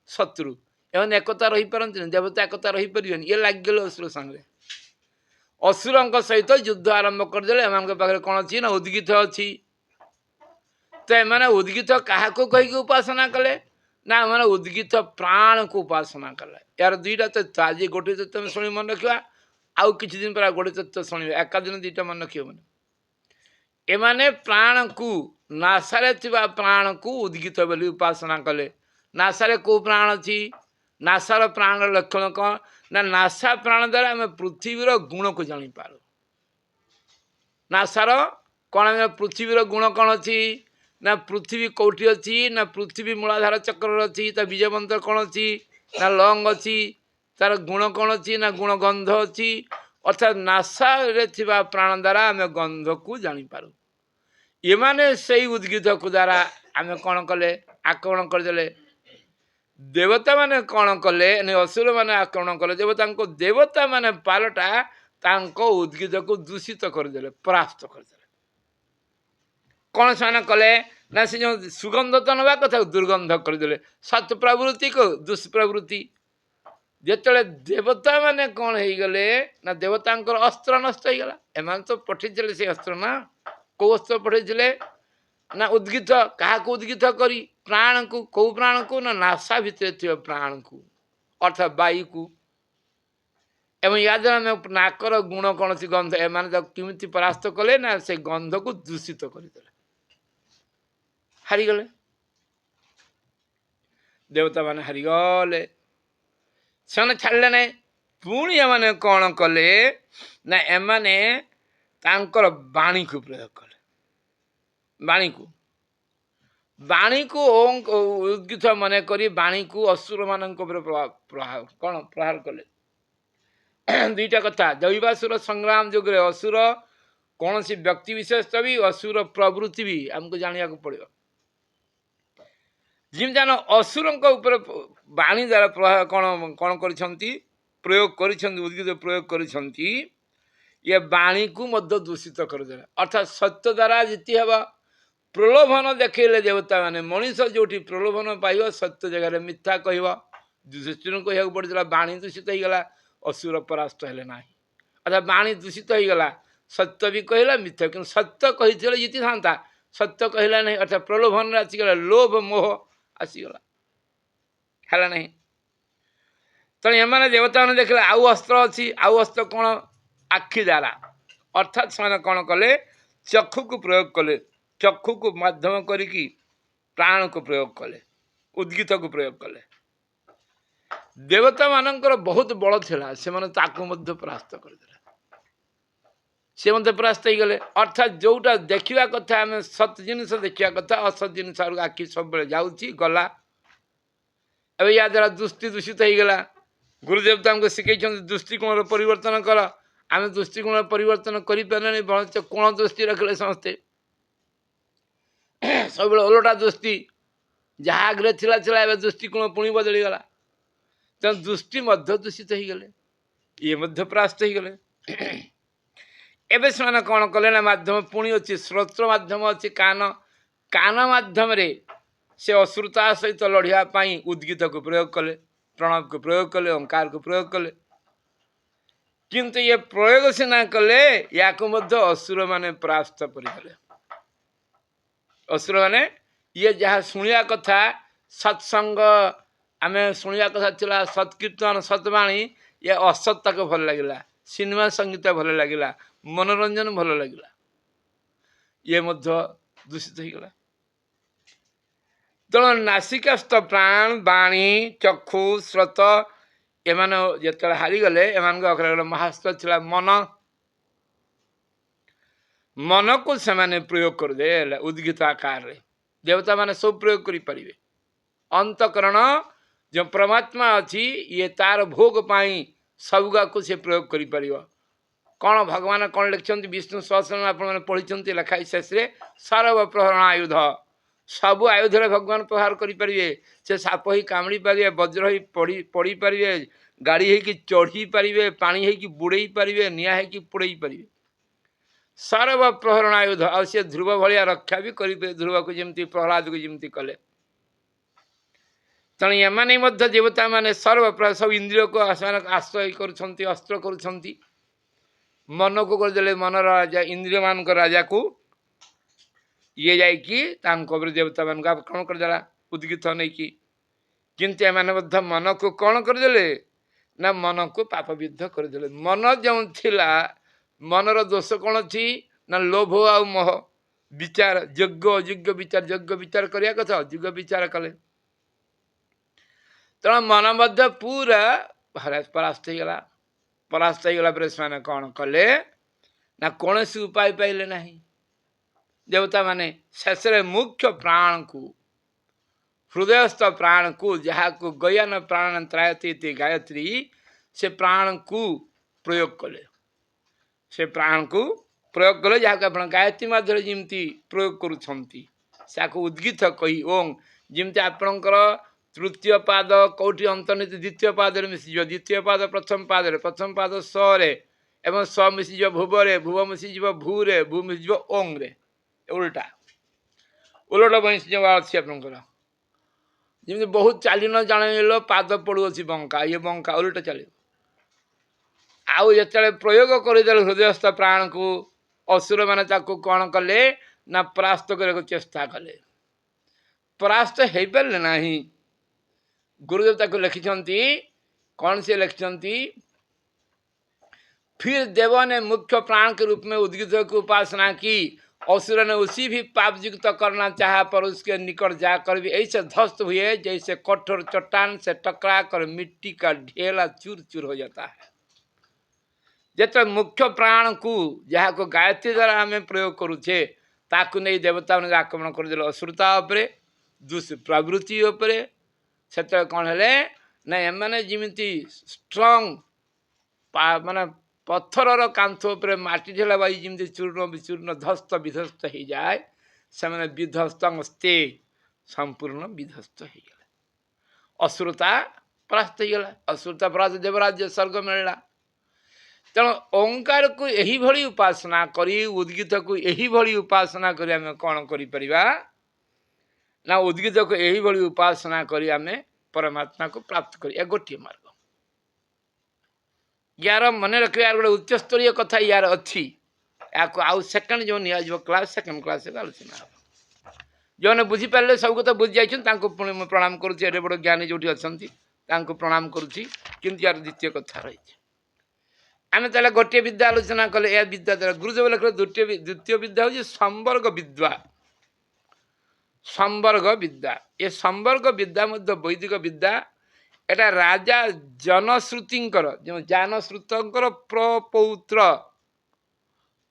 शत्रु एम एकता रही पारती देवता एकता रही पारे ये लगे असुर संगे असुर सहित युद्ध आरंभ करदे एम पाखे कौन अच्छी ना उद्गीत अच्छी तो एम उद्गीत क्या कहीकि उपासना कले ना एम उद्गीत प्राण को उपासना कले यार दुईटा तत्व आज गोटे तत्व शुणी मन रखा आउ किसी दिन पर गोटे तत्व शुणे एका दिन दुईटा मन रख मन एमाने प्राण को नासारे प्राण को उद्गीत बोली उपासना कले नासारे को प्राण अच्छी नासार प्राण लक्षण कौन ना नासा प्राण द्वारा आम पृथ्वीर गुण को जापर नासार कौन आम पृथ्वीर गुण कौन अच्छी ना पृथ्वी कौटी अच्छी ना पृथ्वी मूलाधार चक्र अच्छी ता बीजमंत्र कौन अच्छी ना लंग अच्छी तार गुण कौन अच्छी ना गुण गंध अच्छी अर्थात नासा रे थिबा प्राण द्वारा आम गंध को जापर ये माने से उद्गीत को द्वारा आम कौन कले आक्रमण करदे देवता माने कौन कले असुर माने आक्रमण कले देवता को देवता माने पालटा तांको उद्गीत को दूषित करदे परास्त करदे कौन से कले ना से जो सुगंध तो नवा कथा दुर्गंध करदे सत प्रवृत्ति को दुष्प्रवृत्ति जिते देवता माने कौन हो गले ना देवता अस्त्र नष्ट हो गला एम तो पठे से अस्त्र ना कौ अस्त्र पठे ना उद्गीत क्या उद्गीत करी प्राण को कौ प्राण को ना नासा भितर थी प्राण को अर्थात वायु को एवं या द्वारा नाकर गुण कौन सी गंध एम केमी परास्त कले ना से गंध को दूषित करदे हारीगले देवता मान हारीगले से छाड़े ना पुणी एम कौन कले ना एमाने तांकर वाणी को प्रयोग कले वाणी को उद्गीत मन करी वाणी को असुर मान प्रभाव कौन प्रहार कले दुईटा कथा दैवासुर संग्राम जुगे असुर कौन सी व्यक्ति विशेष भी असुर प्रवृत्ति भी आमको जाना पड़ो जिम जान असुर वाणी द्वारा प्रभाव कौन कौन प्रयोग उद्गीत प्रयोग कर ये वाणी को मध्य दूषित करदे अर्थात सत्य द्वारा जीति हवा प्रलोभन देखले देवता माने मनीष जो प्रलोभन पाइब सत्य जगह मिथ्या कह युधिष्ठिर कह पड़ा वाणी दूषित होगा असुर परास्त है ना अर्थात वाणी दूषित होगा सत्य भी कहला मिथ्या कि सत्य कही जीति था सत्य कहला नहीं अर्थात प्रलोभन आसीगला लोभ मोह आसीगला है नहीं तेणु एम देवता मैंने देखले आउ अस्त्र अच्छी आउ अस्त्र कौन आखि द्वारा अर्थात से कौन कले चक्षु को प्रयोग कले चक्षु को माध्यम करी प्राण को प्रयोग कले उद्गीत को प्रयोग कले देवता मानकर बहुत बड़ थिला से मध्य परास्त करदे से मध्य परास्त हो गले अर्थात जोटा देखा कथा आम सत जिन देखा कथा असत जिन आखि सब जाऊँगी गला अब या द्वारा दृष्टि दूषित होगा गुरुदेवता हमको शिखई दृष्टिकोण परिवर्तन कर आम दृष्टिकोण परिवर्तन करें कोण दृष्टि रखले समस्ते सब ओलटा दृष्टि जहाँ आगे थिला दृष्टिकोण पुणी बदलीगला तेना दृष्टि मध्य दूषित हो गले ये मध्य परास्त हो गले एवं से कौन कले ना मध्यम पुणी अच्छी श्रोत्र मध्यम अच्छी कान कान मध्यम से असुरता सहित लड़ाई उद्गीत को प्रयोग कले प्रणव को प्रयोग कले ओंकार को प्रयोग कले किंतु ये प्रयोग सीना कले या असुर माने परास्त करगले असुर माने ये जहाँ शुणिया कथा सत्संग आम शुणिया कथा थिला सत्कीर्तन सतवाणी ये असत को भल लगे सिनेमा संगीत भल लगे मनोरंजन भल लगे ये दूषित हो गला तेणु नासिकास्थ प्राण वाणी चक्षु स्रोत एम जो हारीगले एम महास्त्र था मन मन को से प्रयोग करदे उद्गीत आकार रे देवता माने सब प्रयोग करि परिबे अंतकरण जो परमात्मा अच्छी ये तार भोग पाई सबगा को से प्रयोग करि परिबो कौन भगवान कौन लिखिं विष्णु सहस्रनाम आपने पढ़ी लिखाई शेष सर्व प्रहरण आयुध सबु आयुध भगवान प्रहार करें से साप ही कामड़ी पारे वज्र ही पड़ी पारे गाड़ी है चढ़ी पारे पानी है बुड़े पारे निआ है पोड़े पारे सर्व प्रहरण आयुध आ ध्रुव भाया रक्षा भी करेंगे ध्रुव को जमी प्रहलाद को जमी कले तेणु एमाने देवता माने सर्व सब इंद्रिय को आश्रय कर अस्त्र कर मन को करदे मन राजा इंद्रिय मान राजा को ये जापर देवता मान कौन करदेला उद्गीत नहीं कि किंतु एमाने मन को कौन करदे ना मन को पाप विद्ध करदे मन जो थिला मनर दोष कौन थी ना लोभ आ मोह विचार योग्य अयोग्य विचार करने कथा अयोग्य विचार कले तेणु मन पूरा परास्त होगला से कौन कले ना कौन सी उपाय पाइले ना देवता माने शेष मुख्य प्राण को हृदयस्थ प्राण को जहाँ को गयान प्राण त्रायती गायत्री से प्राण को प्रयोग कले से प्राण को प्रयोग कले जहाँ को आप गायत्री मध्य जमी प्रयोग कर उद्गीत कही ओं जमी आपणकर तृतीय पाद कौटी अंतर्निहित द्वितीय पाद मिसीज द्वितीय पाद प्रथम पाद स एवं स मिसीज भुवरे भुव मिसीज भूरे भू मिसीज ओं रे उल्टा उलट बंशी अच्छी आपंकर जमी बहुत चली न जान पाद पड़ू बंका ये बंका उल्टा चलो आउ जो प्रयोग करदे हृदयस्थ प्राण को असुर मैंने कौन कले ना परास्त करने चेष्टा कले परास्त हो पारे ना गुरुदेव को लिखिं कौन से लिखिं फिर देव ने मुख्य प्राण के रूप में उद्गीत की उपासना की असुर ने उसी भी पाप युक्त करना चाहा पर उसके निकट जाकर भी ऐसे ध्वस्त हुए जैसे कठोर चट्टान से टकरा कर मिट्टी का ढेला चूर चूर हो जाता है जो मुख्य प्राण को जहाँ को गायत्री द्वारा आम प्रयोग करुचे ताकू नहीं देवता ने आक्रमण करदे असुरता उपरे दुष्प्रवृत्ति उपरे से कौन है ना एम जमी स्ट्रंग माने पत्थर कांथ उपर माटी ढेला बाई जमी चूर्ण विचूर्ण ध्वस्त विध्वस्त हो जाए से विध्वस्ते संपूर्ण विध्वस्त हो गला असुरता परास्त होगला असुरता परास्त देवराज्य स्वर्ग मिलला तेणु ओंकार को यही भली उपासना करी उद्गीत को यही भली उपासना करी आम कौन करि ना उद्गीत को यही भली उपासना करी आम परमात्मा को प्राप्त कर गोटे मार्ग यार मन रख यार गोटे उच्चस्तरीय कथा यार अच्छी या आउ सेकेंड जो नि क्लास सेकेंड क्लास आलोचना जो ने बुझीपारे सब कथा बुझी जाइए पुणी प्रणाम करुँचे एडे बड़ ज्ञानी जो अच्छा प्रणाम करुँची किंतु यार द्वितीय कथा रही आम ताले गोटे विद्या आलोचना कले यह विद्या द्वारा गुरुदेव लिखले द्वितीय विद्या हूँ संवर्ग विद्या संवर्ग विद्या ये संवर्ग विद्या मध्य वैदिक विद्या एटा राजा जनश्रुतिंकर जो जानश्रुतर प्रपौत्र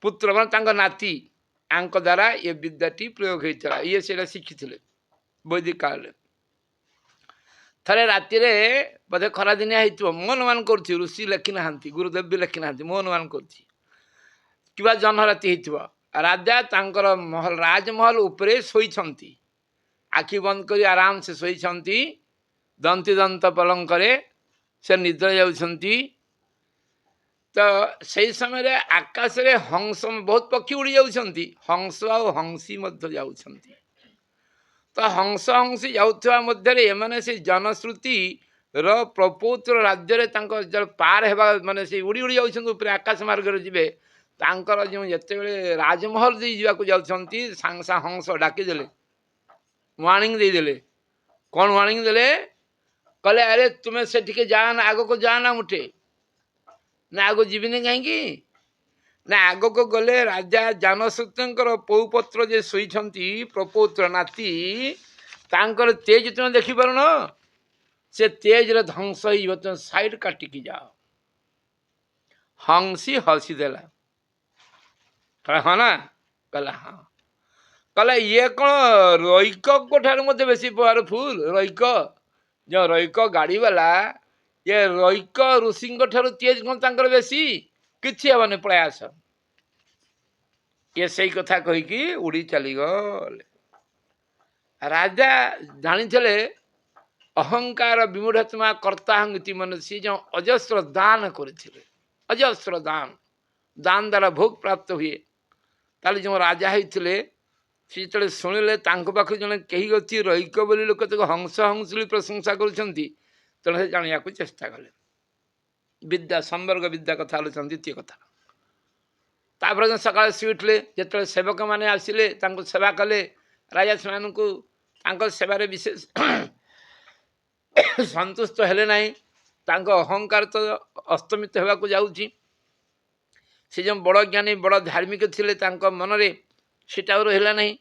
पुत्र मान नाती आंक द्वारा ये विद्याटी प्रयोग होता ये से शिखी वैदिक काल थे राति बोधे खरा दिनिया हो मो अनुमान कर ऋषि लिखी ना गुरुदेव भी लिखी ना मो अनुमान कर जन्म राति हो राजा तांकर महल राजमहल उपरे शोइछंती आखि बंद कर आराम से शोइछंती दंती दंत पलंक से निद्रा जाउछंती तो सही समय आकाश रे हंस बहुत पक्षी उड़ी जाउछंती हंस आ हंसी मध्य जाउछंती तो हंस हंसी जाउथवा मध्य एमाने से जनश्रुति रो प्रपौत्र राज्य रे पार हेबा माने से उड़ी उड़ी जाउछंती ऊपर आकाश मार्ग रे जिबे तांकर जो जते राजमहल दे जिया को जाउछंती सांसा हंस डाकी देले वार्निंग दे देले कौन वार्निंग देले कहले अरे तुम्हें से जाना आग को जाना मुठे ନା ଆଗକୁ ଯିବିନି କାହିଁକି ନା ଆଗକୁ ଗଲେ ରାଜା ଜାନଶକ୍ତିଙ୍କର ପୌପତ୍ର ଯେ ଶୋଇଛନ୍ତି ପ୍ରପୌତ୍ର ନାତି ତାଙ୍କର ତେଜ ତୁମେ ଦେଖିପାରୁନ ସେ ତେଜରେ ଧ୍ୱଂସ ହେଇଯିବ ତୁମେ ସାଇଡ୍ କାଟିକି ଯାଅ। ହଂସି ହସିଦେଲା କହିଲା ହଁ ନା କହିଲା ହଁ କହିଲା ଇଏ କ'ଣ ରୈକଙ୍କ ଠାରୁ ମଧ୍ୟ ବେଶୀ ପାୱାରଫୁଲ ରୈକ ଯେଉଁ ରୈକ ଗାଡ଼ିବାଲା ଇଏ ରୈକ ଋଷିଙ୍କ ଠାରୁ ତେଜ କ'ଣ ତାଙ୍କର ବେଶୀ କିଛି ହେବନି ପଳାଇ ଆସ। ଇଏ ସେଇ କଥା କହିକି ଉଡ଼ି ଚାଲିଗଲେ। ରାଜା ଜାଣିଥିଲେ ଅହଙ୍କାର ବିମୂଢ଼ାତ୍ମା କର୍ତ୍ତା ହଙ୍ଗ ମନୁଷ୍ୟ ଯେଉଁ ଅଜସ୍ର ଦାନ କରିଥିଲେ ଅଜସ୍ର ଦାନ ଦ୍ୱାରା ଭୋଗ ପ୍ରାପ୍ତ ହୁଏ। ତାହେଲେ ଯେଉଁ ରାଜା ହେଇଥିଲେ ସେ ଯେତେବେଳେ ଶୁଣିଲେ ତାଙ୍କ ପାଖରେ ଜଣେ କେହି ଅଛି ରୈକ ବୋଲି ଲୋକ ତାକୁ ହଂସ ହଂସ ବୋଲି ପ୍ରଶଂସା କରୁଛନ୍ତି ତେଣୁ ସେ ଜାଣିବାକୁ ଚେଷ୍ଟା କଲେ। ବିଦ୍ୟା ସମ୍ବର୍ଗ ବିଦ୍ୟା କଥା ଆଲୋଚନା ଦ୍ୱିତୀୟ କଥା। ତାପରେ ସକାଳେ ଶୋଇ ଉଠିଲେ ଯେତେବେଳେ ସେବକମାନେ ଆସିଲେ ତାଙ୍କୁ ସେବା କଲେ ରାଜା ସେମାନଙ୍କୁ ତାଙ୍କ ସେବାରେ ବିଶେଷ ସନ୍ତୁଷ୍ଟ ହେଲେ ନାହିଁ। ତାଙ୍କ ଅହଙ୍କାର ତ ଅସ୍ତମିତ ହେବାକୁ ଯାଉଛି। ସେ ଯେଉଁ ବଡ଼ ଜ୍ଞାନୀ ବଡ଼ ଧାର୍ମିକ ଥିଲେ ତାଙ୍କ ମନରେ ସେଟା ଆଉ ରହିଲା ନାହିଁ।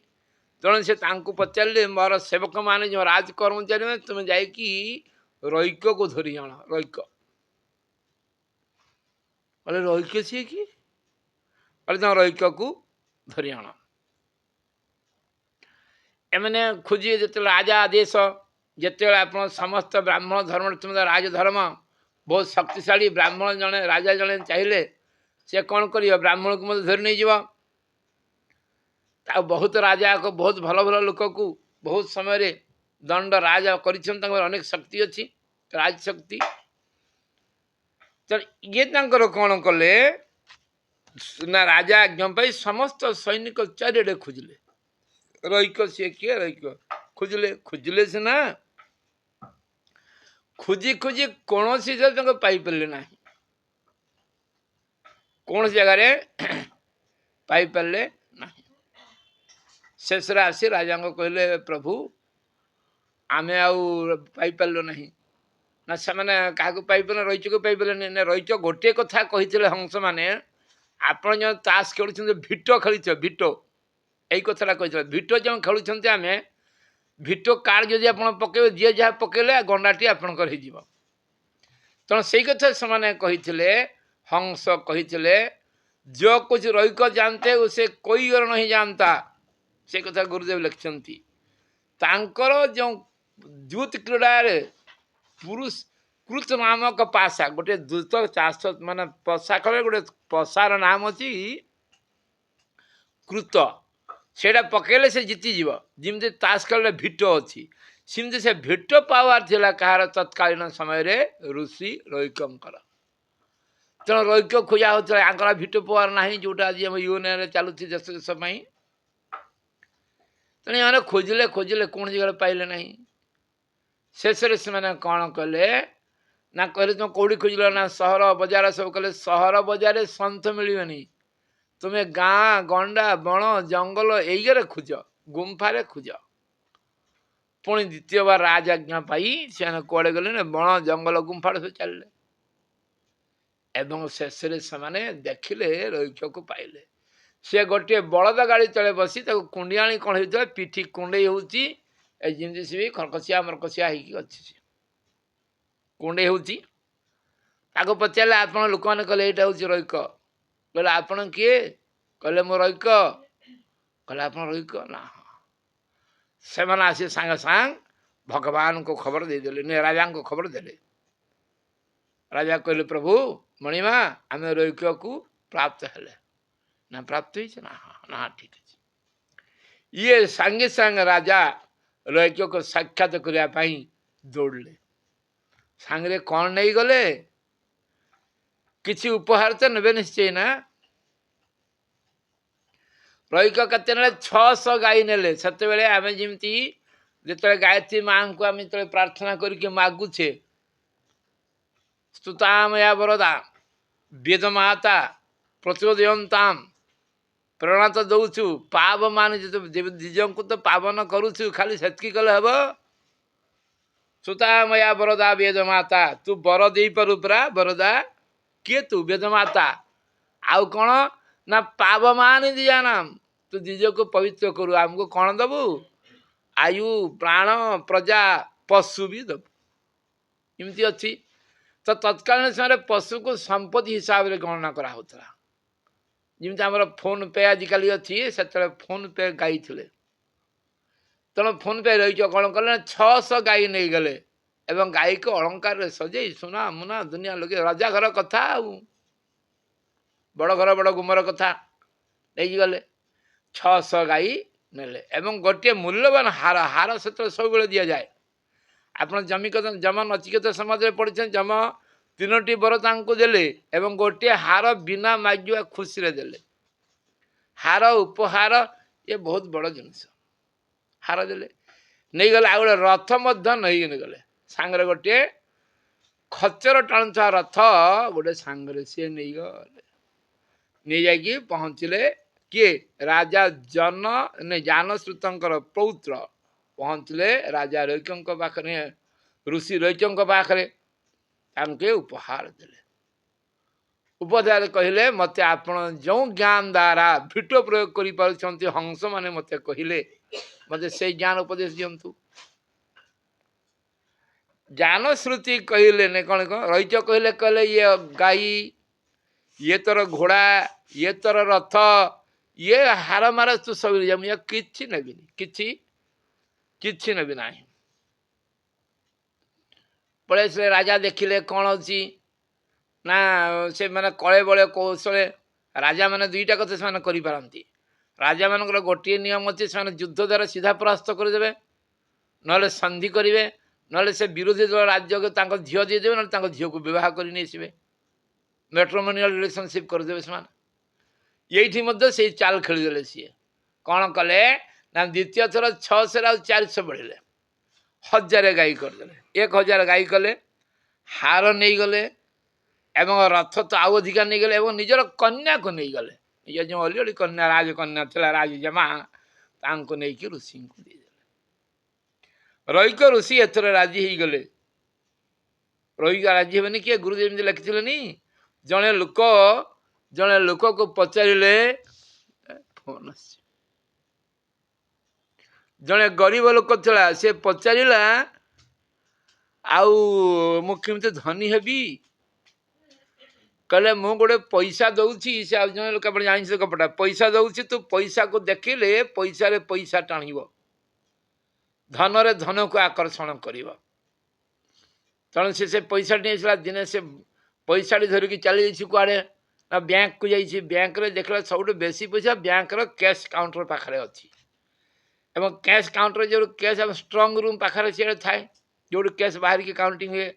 ତେଣୁ ସେ ତାଙ୍କୁ ପଚାରିଲେ ମୋର ସେବକମାନେ ଯେଉଁ ରାଜ କର୍ମଚାରୀ ତୁମେ ଯାଇକି ରୈକକୁ ଧରି ଆଣ। ରୈକ କହିଲେ ରୈକ ସିଏ କି କହିଲେ ତମ ରୈକକୁ ଧରି ଆଣ। ଏମାନେ ଖୋଜିବେ ଯେତେବେଳେ ରାଜା ଆଦେଶ ଯେତେବେଳେ ଆପଣ ସମସ୍ତ ବ୍ରାହ୍ମଣ ଧର୍ମ ତୁମେ ରାଜଧର୍ମ ବହୁତ ଶକ୍ତିଶାଳୀ ବ୍ରାହ୍ମଣ ଜଣେ ରାଜା ଜଣେ ଚାହିଁଲେ ସେ କ'ଣ କରିବ ବ୍ରାହ୍ମଣକୁ ମଧ୍ୟ ଧରି ନେଇଯିବ। ଆଉ ବହୁତ ରାଜା ବହୁତ ଭଲ ଭଲ ଲୋକକୁ ବହୁତ ସମୟରେ ଦଣ୍ଡ ରାଜା କରିଛନ୍ତି ତାଙ୍କର ଅନେକ ଶକ୍ତି ଅଛି ରାଜଶକ୍ତି। ତେଣୁ ଇଏ ତାଙ୍କର କ'ଣ କଲେ ନା ରାଜା ଆଜ୍ଞା ପାଇଁ ସମସ୍ତ ସୈନିକ ଚାରିଆଡ଼େ ଖୋଜିଲେ ରୈକ ସିଏ କିଏ ରୈକ ଖୋଜିଲେ ସିନା ଖୋଜି ଖୋଜି କୌଣସି ତାଙ୍କୁ ପାଇପାରିଲେ ନାହିଁ କୌଣସି ଜାଗାରେ ପାଇପାରିଲେ ନାହିଁ। ଶେଷରେ ଆସି ରାଜାଙ୍କୁ କହିଲେ ପ୍ରଭୁ ଆମେ ଆଉ ପାଇପାରିଲୁ ନାହିଁ। ନା ସେମାନେ କାହାକୁ ପାଇପାରିଲେ ରୈଚକୁ ପାଇପାରିଲେନି ନା ରୈଚ ଗୋଟିଏ କଥା କହିଥିଲେ ହଂସ ମାନେ ଆପଣ ଯେଉଁ ତାସ ଖେଳୁଛନ୍ତି ଭିଟ ଖେଳିଛ ଭିଟ ଏଇ କଥାଟା କହିଥିଲେ ଭିଟ ଯେଉଁ ଖେଳୁଛନ୍ତି ଆମେ ଭିଟ କାର୍ଡ଼ ଯଦି ଆପଣ ପକେଇବେ ଯିଏ ଯାହା ପକେଇଲେ ଗଣ୍ଡାଟି ଆପଣଙ୍କର ହେଇଯିବ। ତେଣୁ ସେଇ କଥା ସେମାନେ କହିଥିଲେ ହଂସ କହିଥିଲେ जो कुछ रैक जानते उसे कोई और नहीं जानता से कथा गुरुदेव लिखिंट तांकर जो द्युत क्रीडार पुरुष कृत नामक पाशा गोटे द्रुत चाष मान पशा खेल गोटे पशार नाम अच्छी कृत सेटा पकेले से जीतीज जमी ताश खेल भिट अच्छी सेमती से भिट पावर थिला कहार तत्कालीन समय ऋषि रैकंकर। तेणु रैक खोजा होता आंकर भिट पावर ना जोटा आज आम यूनियन चलुची देश देश तेणु ये खोजिले खोजिले कौन जगह पाइले ना शेष से कौन कले ना कहले तुम कौड़ी खोजिल ना सहर बजार सब कले सहर बजार सन्थ मिलनी तुम्हें गाँ गंडा बण जंगल ये खोज गुंफारे खोज पुणी द्वितीय बार राज आज्ञा पाई से कड़े गले बण जंगल गुंफा सब चलिए एवं शेष देखिले रैक को पाइले सी गोटे बलद गाड़ी तले बसी कुंडिया कौन होता पिठी कुंडई होती जमी सी भी खरकसिया मरकसिया अच्छी कुंडई होती पचारे आप लोक मैंने कहले यहाँ हूँ रैक कहले आपण किए कहले मो रैक कहले आप रैक ना से आसी सांगे सांग भगवान को खबर देदेले राजा को खबर देले। राजा कहले प्रभु मणिमा आम रैक को प्राप्त हेले ना प्राप्त हो ना ठीक है ये सांगे सांग राजा रैक को साक्षात करने दौड़ले सांगे कौन नहीं गले किसी उपहार तो ने निश्चय ना रैक कते 600 गाई नेले से आम जमी जो गायत्री माँ को आम जो प्रार्थना करके मागुचे स्तुतामया वरदा वेद माता प्रतिबोधयंताम प्रेरणा तो दौचु पाव मान दिज को तो पावन करुचु खाली सेतकी कले हम स्तुतामया वरदा वेद माता तू बर दे पारु परा वरदा किए तू वेदमाता आउ कौन ना पावमान दिजानाम तू दिज को पवित्र करू आमको कौन दबू आयु प्राण प्रजा पशु भी दबू एमती अच्छी तो तत्कालीन समय पशु को संपत्ति हिसाब से गणना कराला जमी आम फोन पे आजिकल अच्छी से फोन पे गाई थे तेणु फोन पे रही कौन कले 600 गाई नहीं गले एवं गाई को अलंकार सजे सुना मुना दुनिया लोग राजा घर कथा बड़ घर बड़ गुमर कथा नहीं गले 600 गाई नेले एवं गोटे मूल्यवान हार हार से सब दि जाए आप जमी जम नचिकेत समाज में पढ़े जम 3टी बर देले एवं गोटे हार बिना मागिया खुशी देले हार उपहार ये बहुत बड़ जिनस हार देले नहीं गले आ गए रथ नहीं गले सांगरे गोटे खच्चर टाणुचा रथ गोटे सांगरे सी नहीं गले नहीं जाकि पहुँचले किए राजा जानश्रुतर पौत्र पहुँचले राजा रैक्यों पाखे ऋषि रैक्यों पाखे तांके उपहार देले उपहार कहले मते आपण जो ज्ञान द्वारा भिट प्रयोग करि पारुछंती हंस माने मते कहले मते से ज्ञान उपदेश दियंतु ज्ञान श्रुति कहले ने कौन कौन रईच कहले कहले ये गाई ये तोर घोड़ा ये तोर रथ ये हार मार तू सब ये किछि नेबिनी किछि नेबी ना पड़े से राजा देखिले कौन अच्छी ना से मैंने कले बड़े कौशले राजा मैंने 2टा कथा से करी राजा मान गोटे नियम अच्छे से युद्ध द्वारा सीधा परास्त करदे ना संधि करेंगे ना से विरोधी दल राज्य को झील दीदेवे ना झील को बह कर मेट्रोमोनियल रिलेशनशिप करदे से चाल खेलीदे सी कौन कले ना द्वितीय थर 600 आ 400 बढ़े 1000 गाई करदे 1000 गाई कले हार नहीं गले एवं रथ तो आउ अधिका नहीं गले एवं निजर कन्या को नहीं गले निज जो अली अली कन्या राजकन्या थी राजजमा तांको नहीं कि ऋषि को देदेले रईक ऋषि एथर राजी हो गले रईक राजी हेबे किए गुरुदेव लिखिले नी जड़े लोक को पचारे फोन जड़े गरीब लोक था से पचारा आमती धनी हेबी कहले मु गोटे पैसा दौची से आज जन लोक जानी से कपड़ा पैसा दौची तू पैसा को देखिले पैसा रे पैसा टाणिब धन रे धन को आकर्षण कर तेणु से पैसा नहीं दिने से पैसा धरिकी चली जाइए कुआड़े ना बैंक को जाइए बैंक रे देखला सब बेसी पैसा बैंक रो कैश काउंटर पाखे अच्छी एवं कैश काउंटर जो कैश स्ट्रंग रूम पाखे सी थाए जो कैश बाहर की काउंटिंग हुए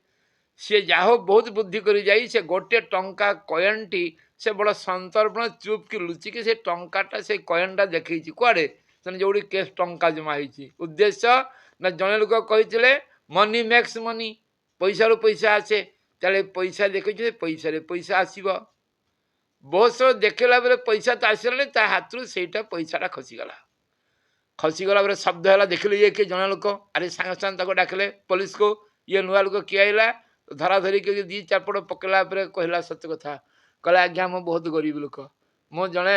सी जाहो बहुत बुद्धि कर जाई से गोटे टंका कॉइन टी से बड़ संतर्पण चुप की लुचिकी से टंकाटा से कॉइनटा देखी कुआड़े जो कैश टंका जमा होती उद्देश्य ना जड़े लोक कही मनी मेक्स मनी पैसा रू पैसा आसे तेल पैसा देखिए पैसा रे पैसा आसब बहुत सब देखला बेले पैसा तो आसला ता हाथ से पैसाटा खसीगला बेले शब्द है देखिले ये किए जड़े लोक अरे सांगे सांगे डाकिले पुलिस को ये नुआ लोक किए आइला धरा धरी के 2-4 पट पकेला कहला सत्य कथा कहला आज्ञा मो बहुत गरीब लोक मो जड़े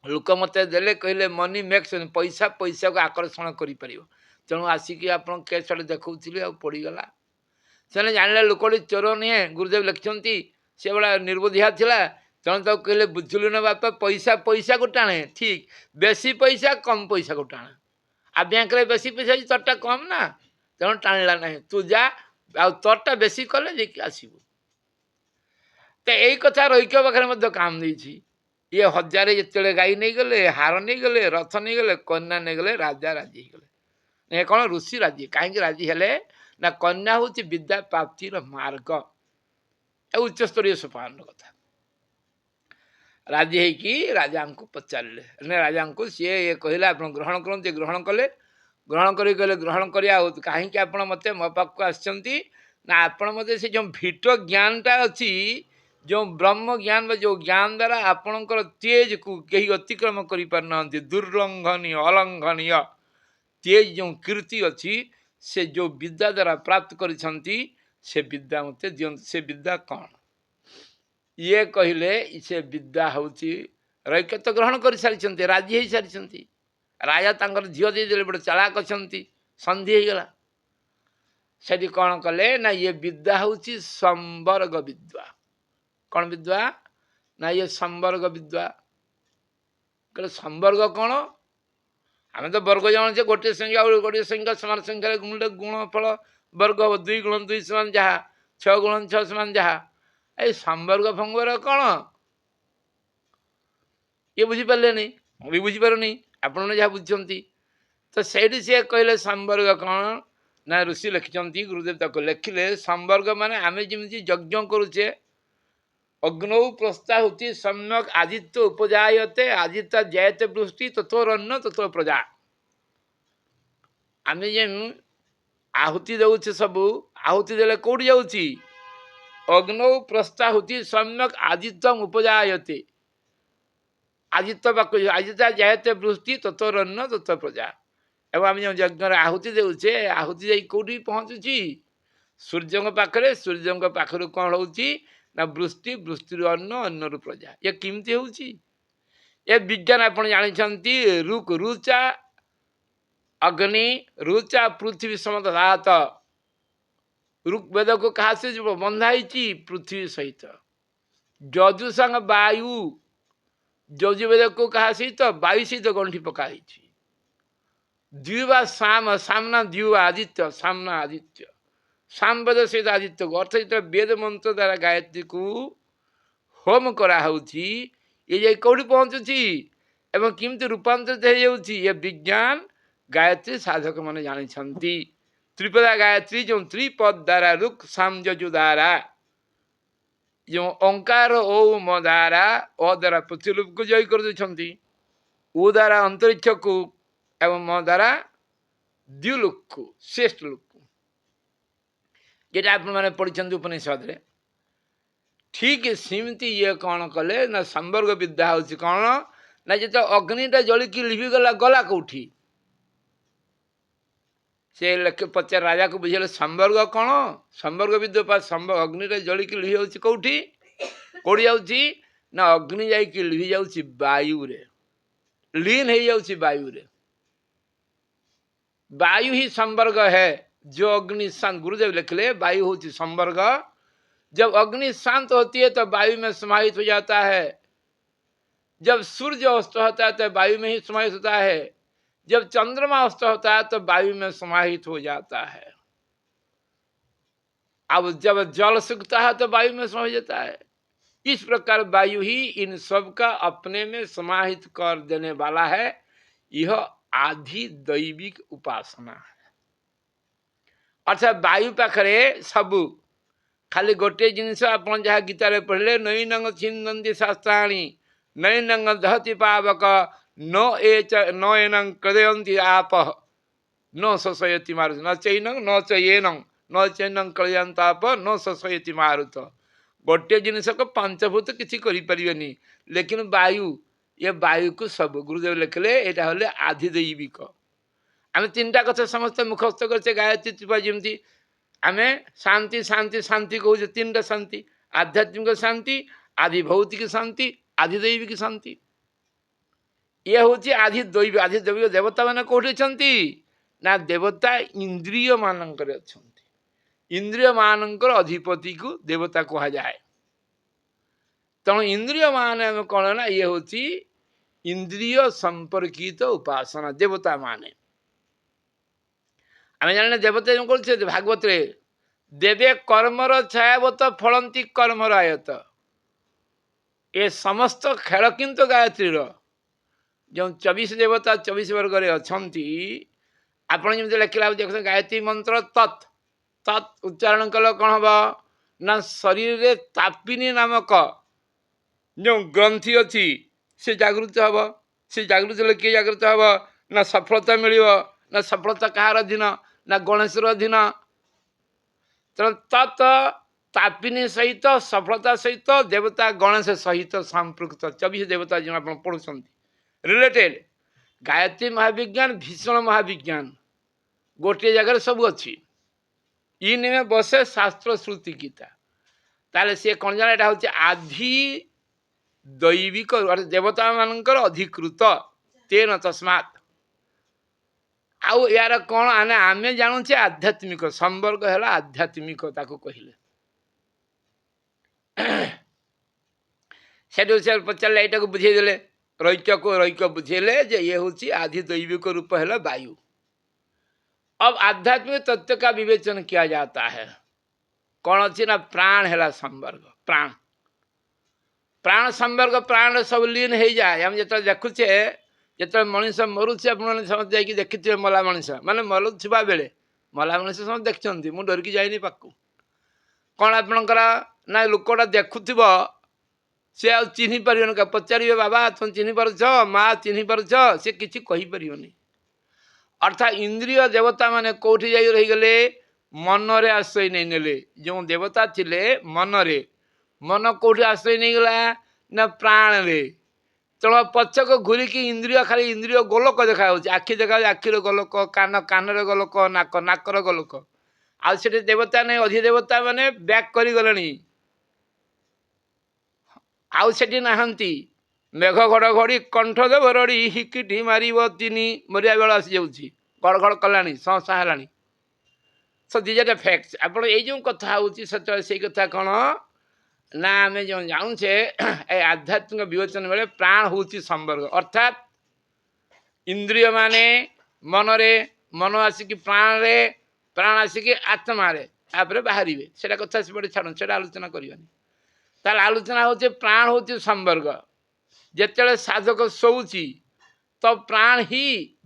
लोक मत देले कहले मनी मेक्स पैसा पैसा को आकर्षण कर तेणु आसिकी आप केस देखी पड़गला से जान लोकटी चोर नुहे गुरुदेव लिखिं से बड़ा निर्बोधिया थिला तेणु तक कहले बुझलु ना बापा पैसा पैसा को टाणे ठीक बेसी पैसा कम पैसा को टाणे आ बैंक रे बेसी पैसा तोरटा कम ना तेणु टाणला ना तू जा आ तोरटा बेसी कले जे आसबू तो यही कथा रईक पाखे काम देती ये 1000 जिते गाई नहीं गले हार नहीं गले रथ नहीं गले कन्या नहीं गले राजा राजी गले कौन ऋषि राजी कहीं राजी हेले ना कन्या हूँ विद्या प्राप्तिर मार्ग उच्चस्तरीय सोपान कथा राजी है राजा को पचारे राजा को सी ये कहला आप ग्रहण करते ग्रहण कले ग्रहण करें ग्रहण करिया कहीं आप मत मो पाक आसती ना आपण मत से जो भिट ज्ञानटा अच्छी जो ब्रह्म ज्ञान जो ज्ञान द्वारा आपणकर तेज को कहीं अतिक्रम कर पारना दुर्लंघनीय अलंघनीय तेज जो कीर्ति अच्छी से जो विद्या द्वारा प्राप्त कर विद्या मत दियंत से विद्या कौन ये कहले से विद्या होची रैक्य तो ग्रहण कर सारी राजी हो सारी राजा तांकर झील देदेले बड़े चालाक अच्छा संधि हो गला सेठी कौन कले ना ये विद्या होची संवर्ग विद्या कौन विद्या ना ये संवर्ग विद्या कहले संवर्ग कौन आम तो वर्ग जान से गोटे संख्या गोटे संख्या समान संख्या गुण फल वर्ग 2 गुण 2 समान जहाँ 6 गुण 6 समान जहाँ ए संवर्ग फंगवर कौन ये बुझीपारे नहीं भी बुझीपार नहीं आपने जहाँ बुझे तो सही सी कहले संवर्ग कौन ना ऋषि लिखिं गुरुदेव तक लिखिले संवर्ग माने आम जमी यज्ञ करुचे अग्नौ प्रस्ता होती सम्यक आदित्य उपजायते आदित्य जयते वृष्टि तथोरन्न तथो प्रजा आम जेन आहुति दौचे सबू आहुति देले कौटी जाऊँगी अग्नौ प्रस्ता होती सम्यक आदित्य उपजायते आदित्य वाक्य आदित्य जयते वृष्टि तथोरन्न तथो प्रजा एवं आम जो यज्ञ आहुति देचे आहुति जा कौटी पहुँचुची सूर्य पाखे सूर्य पाखर कौन हो ना वृष्टि वृष्टि अन्न अन्न प्रजा ये किमती हो विज्ञान आप जानते रुक रुचा अग्नि रुचा पृथ्वी समदात रुक वेद को कहा से जो बंधाई पृथ्वी सहित जजुसंग वायु जजु वेद को कहा सहित वायु सहित गंठी पकाई द्विवा साम सामना द्विवा आदित्य सामना आदित्य साम वेद सहित आदित्य को अर्थ जो वेद मंत्र द्वारा गायत्री को होम करा ये जाए कौटी पहुँचुची एवं किमती रूपांतरित हो जाऊँगी ये विज्ञान गायत्री साधक मैंने जानते त्रिपदा गायत्री जो त्रिपद द्वारा रुक साम जजु द्वारा जो ओंकार ओम द्वारा ओ द्वारा पृथ्वी को जय कर देते ओ द्वारा अंतरिक्ष को एवं म द्वारा द्विलोक को श्रेष्ठ लोक को जेटा आपने पढ़ी उपनिषद रे ठीक सेमती ये कौन कले ना संवर्ग विद्या हूँ कौन ना जो अग्निटा जलिकी लिभिगला गला कौटी से लक्ष्य पचार राजा को बुझे संवर्ग कौन संवर्ग विद्या पास अग्निटा जलिकी लिभि जाऊँ कौटी कौटी जाऊँगी ना अग्नि जाकि लिभि जाऊँ वायु रे लीन हो जाऊँ वायु रे वायु ही संवर्ग है जो अग्नि शांत गुरुदेव लिखले वायु होती संवर्ग जब अग्नि शांत होती है तो वायु में समाहित हो जाता है जब सूर्य अस्त होता है तो वायु में ही समाहित होता है जब चंद्रमा अस्त होता है तो वायु में समाहित हो जाता है अब जब जल सूखता है तो वायु में समाहित जाता है इस प्रकार वायु ही इन सब का अपने में समाहित कर देने वाला है यह आधि दैविक उपासना है अर्थात वायु पाखरे सबू खाली गोटे जिनस आप जहाँ गीतार पढ़ले नईनंग छिंदी शास्त्राणी नईनंग दहति पावक न एनं कदयंती आप न शोषयति मारुत न चैनंग न चयेनं न चैनंग कदयंताप न शोषयति मारुत गोटे जिनस को पंचभूत किसी करें लेकिन वायु ये वायु को सब गुरुदेव लिखले यहाँ हले आधिदैविक आम 3टा कथा समस्त मुखस्थ कर गायत्री त्रिपा जमी आम शांति शांति शांति कहूँ 3टा शांति आध्यात्मिक शांति आदि भौतिक शांति आधिदैविक शांति ये हूँ आधिदैविक देवता मैंने कौटी ना देवता इंद्रिय मानकर अच्छा इंद्रिय मानकर अधिपति को देवता कहा जाए तेणु इंद्रिय मान कौन ना ये हूँ इंद्रिय संपर्कित उपासना देवता माने आम जाने देवता जो कर भागवत रे देवे कर्मर छायावत फलंती कर्मर आयत ये समस्त खेल किंतु गायत्री जो 24 देवता 24 वर्ग अच्छा आपड़ जमी लिखला देख गायत्री मंत्र तत् तत् उच्चारण कल कौन हम ना शरीर रे तापिनी नामक जो ग्रंथि अच्छी से जागृत हम से जागृत हेल्ले किए जागृत हम ना सफलता मिल ना सफलता कहार अधीन ना गणेशर अधीन तेना तत् तापिनी सहित सफलता सहित देवता गणेश सहित संपृक्त 24 देवता जो आप पढ़ुं रिलेटेड गायत्री महाविज्ञान भीषण महाविज्ञान गोटे जगह सब अच्छी इन में बसे शास्त्र श्रुति गीता ताले सी कौन जाना एटा हूँ आधि दैविक देवता मानकर अधिकृत तेन तस्मात् आउ यार कौन आने आमे जानूचे आध्यात्मिक संवर्ग है आध्यात्मिक ताको कहले से पचारे यहाँ को बुझेदे रैक्य को रैक्य बुझेले जे ये हूँ आधि दैविक रूप है वायु। अब आध्यात्मिक तत्व का विवेचन किया जाता है कौन अच्छी ना प्राण है संवर्ग प्राण प्राण संवर्ग प्राण सब लीन हो जाए आम जो देखुचे जो मनीष मरुचे आप देखिए मला मनीष माने मरुवा बेले मला मनीष समस्त देखते मुझे डरिकी जाइनी पाक कौन आपणकर ना लोकटा देखुव सी आ चिन्ह पारे क्या पचारे बाबा तुम चिन्ह पार्छ माँ चिन्ह पार्छ सी कि कहीपर अर्थात इंद्रिय देवता माने कौटी जा रहीगले मनरे आश्रय नहीं नेले जो देवता थिले मनरे मन कौटी आश्रय नहीं गला ना प्राण रे तेणु पछक घूरिकी इंद्रिय खाली इंद्रिय गोलक देखा आखि देखा आखिर गोलक कान कानर गोलक नाक नाकर गोलक आउ देवता नहीं अधिदेवता माने बैक कर गले आउ सेठी नाहंती मेघ घड़घड़ी कंठ देवरड़ी हिकिटी मारिब तीनी मरिया बेल आसी जाऊँगी गड़गड़ कलानी संसा है सो दिज आर फैक्ट्स आप जो कथा होता से कथा कौन ना आम जो जानूचे आध्यात्मिक विवेचन बेले प्राण हूँ संवर्ग अर्थात इंद्रिय माने मनरे मन आसिक प्राण रे प्राण आसिक आत्मा रे आप बाहर से कथा से छाड़ से आलोचना करवानी तार आलोचना होचे प्राण होचे संवर्ग जिते साधक शोची तो प्राण ही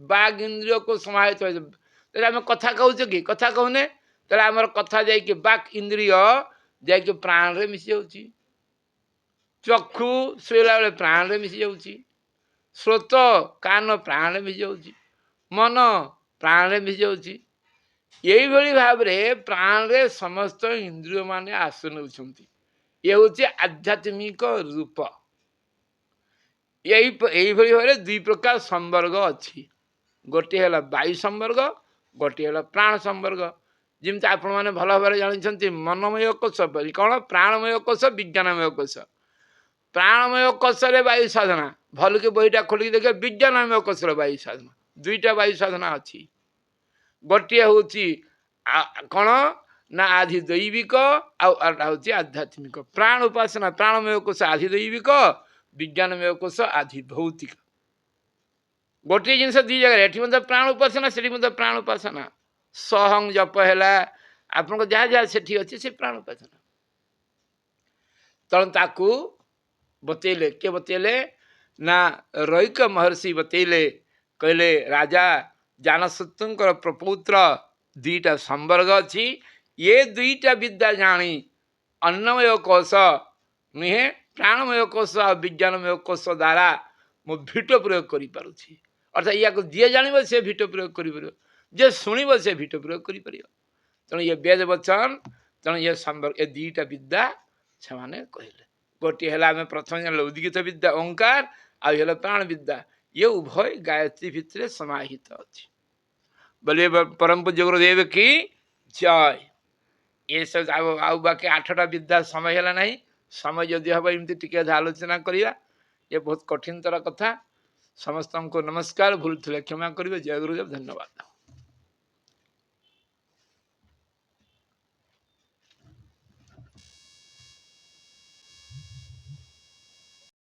बाघ इंद्रिय को समाहित हो आम कथा कहूचे कि कथा कहने तेरे आमर कथा जाकि बाघ इंद्रिय जाकि प्राण रे मिसी जाऊँगी चक्षु शोला बेले प्राण रे मिसी जाऊँगी श्रोत कान प्राण रे मिसी जाऊँगी मन प्राण रे मिसी जाऊँगी यही भाव में प्राण रे समस्त इंद्रिय माने आश्रय नौछंती ये हूँ आध्यात्मिक रूप यही भाव दुई प्रकार संवर्ग अच्छी गोटे है वायु संवर्ग गोटे है प्राण संवर्ग जमी आपण मैंने भल भाव जानते मनमय कोश कौन प्राणमय कोश विज्ञानमय कोश प्राणमय कोश वायु साधना भल के बहीटा खोलिक देखे विज्ञानमय कोश वायु साधना दुईटा वायु साधना अच्छी गोटे हूँ कौन ना आधि दैविक आध्यात्मिक प्राण उपासना प्राणमय कोश आधि दैविक विज्ञानमय कोश आधि भौतिक गोटे जिनस दी जगह एटी मतलब प्राण उपासना से प्राण उपासना सहंग जप है आपन जहाँ जहाँ से अच्छे से प्राण उपासना तेणु ताकू बतैले किए बतैले ना रैक महर्षि बतैले कहले राजा जानसत्तर प्रपौत्र दुईटा संवर्ग अच्छी ये दुईटा विद्या जानी अन्नमय कोश नुहे प्राणमय कोश विज्ञानमय कोश द्वारा मु भिट प्रयोग करि पारुछि अर्थात या जी जान से भिट प्रयोग कर जे शुणव से भिट प्रयोग कर तेणु ये वेद वचन तेणु ये संवर्ग ये दुईटा विद्या से कहले गोटे है आम प्रथम जान उद्गित विद्या ओंकार आउ प्राण विद्या ये उभय गायत्री भितर समाहित अच्छी बोले परम पूज्य गुरुदेव की जय ये सब आउ बाकी 8टा विद्या समय है ना समय जदि हम एमती टी आलोचना करवा ये बहुत कठिन तर कथा समस्त को नमस्कार भूल क्षमा करेंगे जय गुरुदेव धन्यवाद।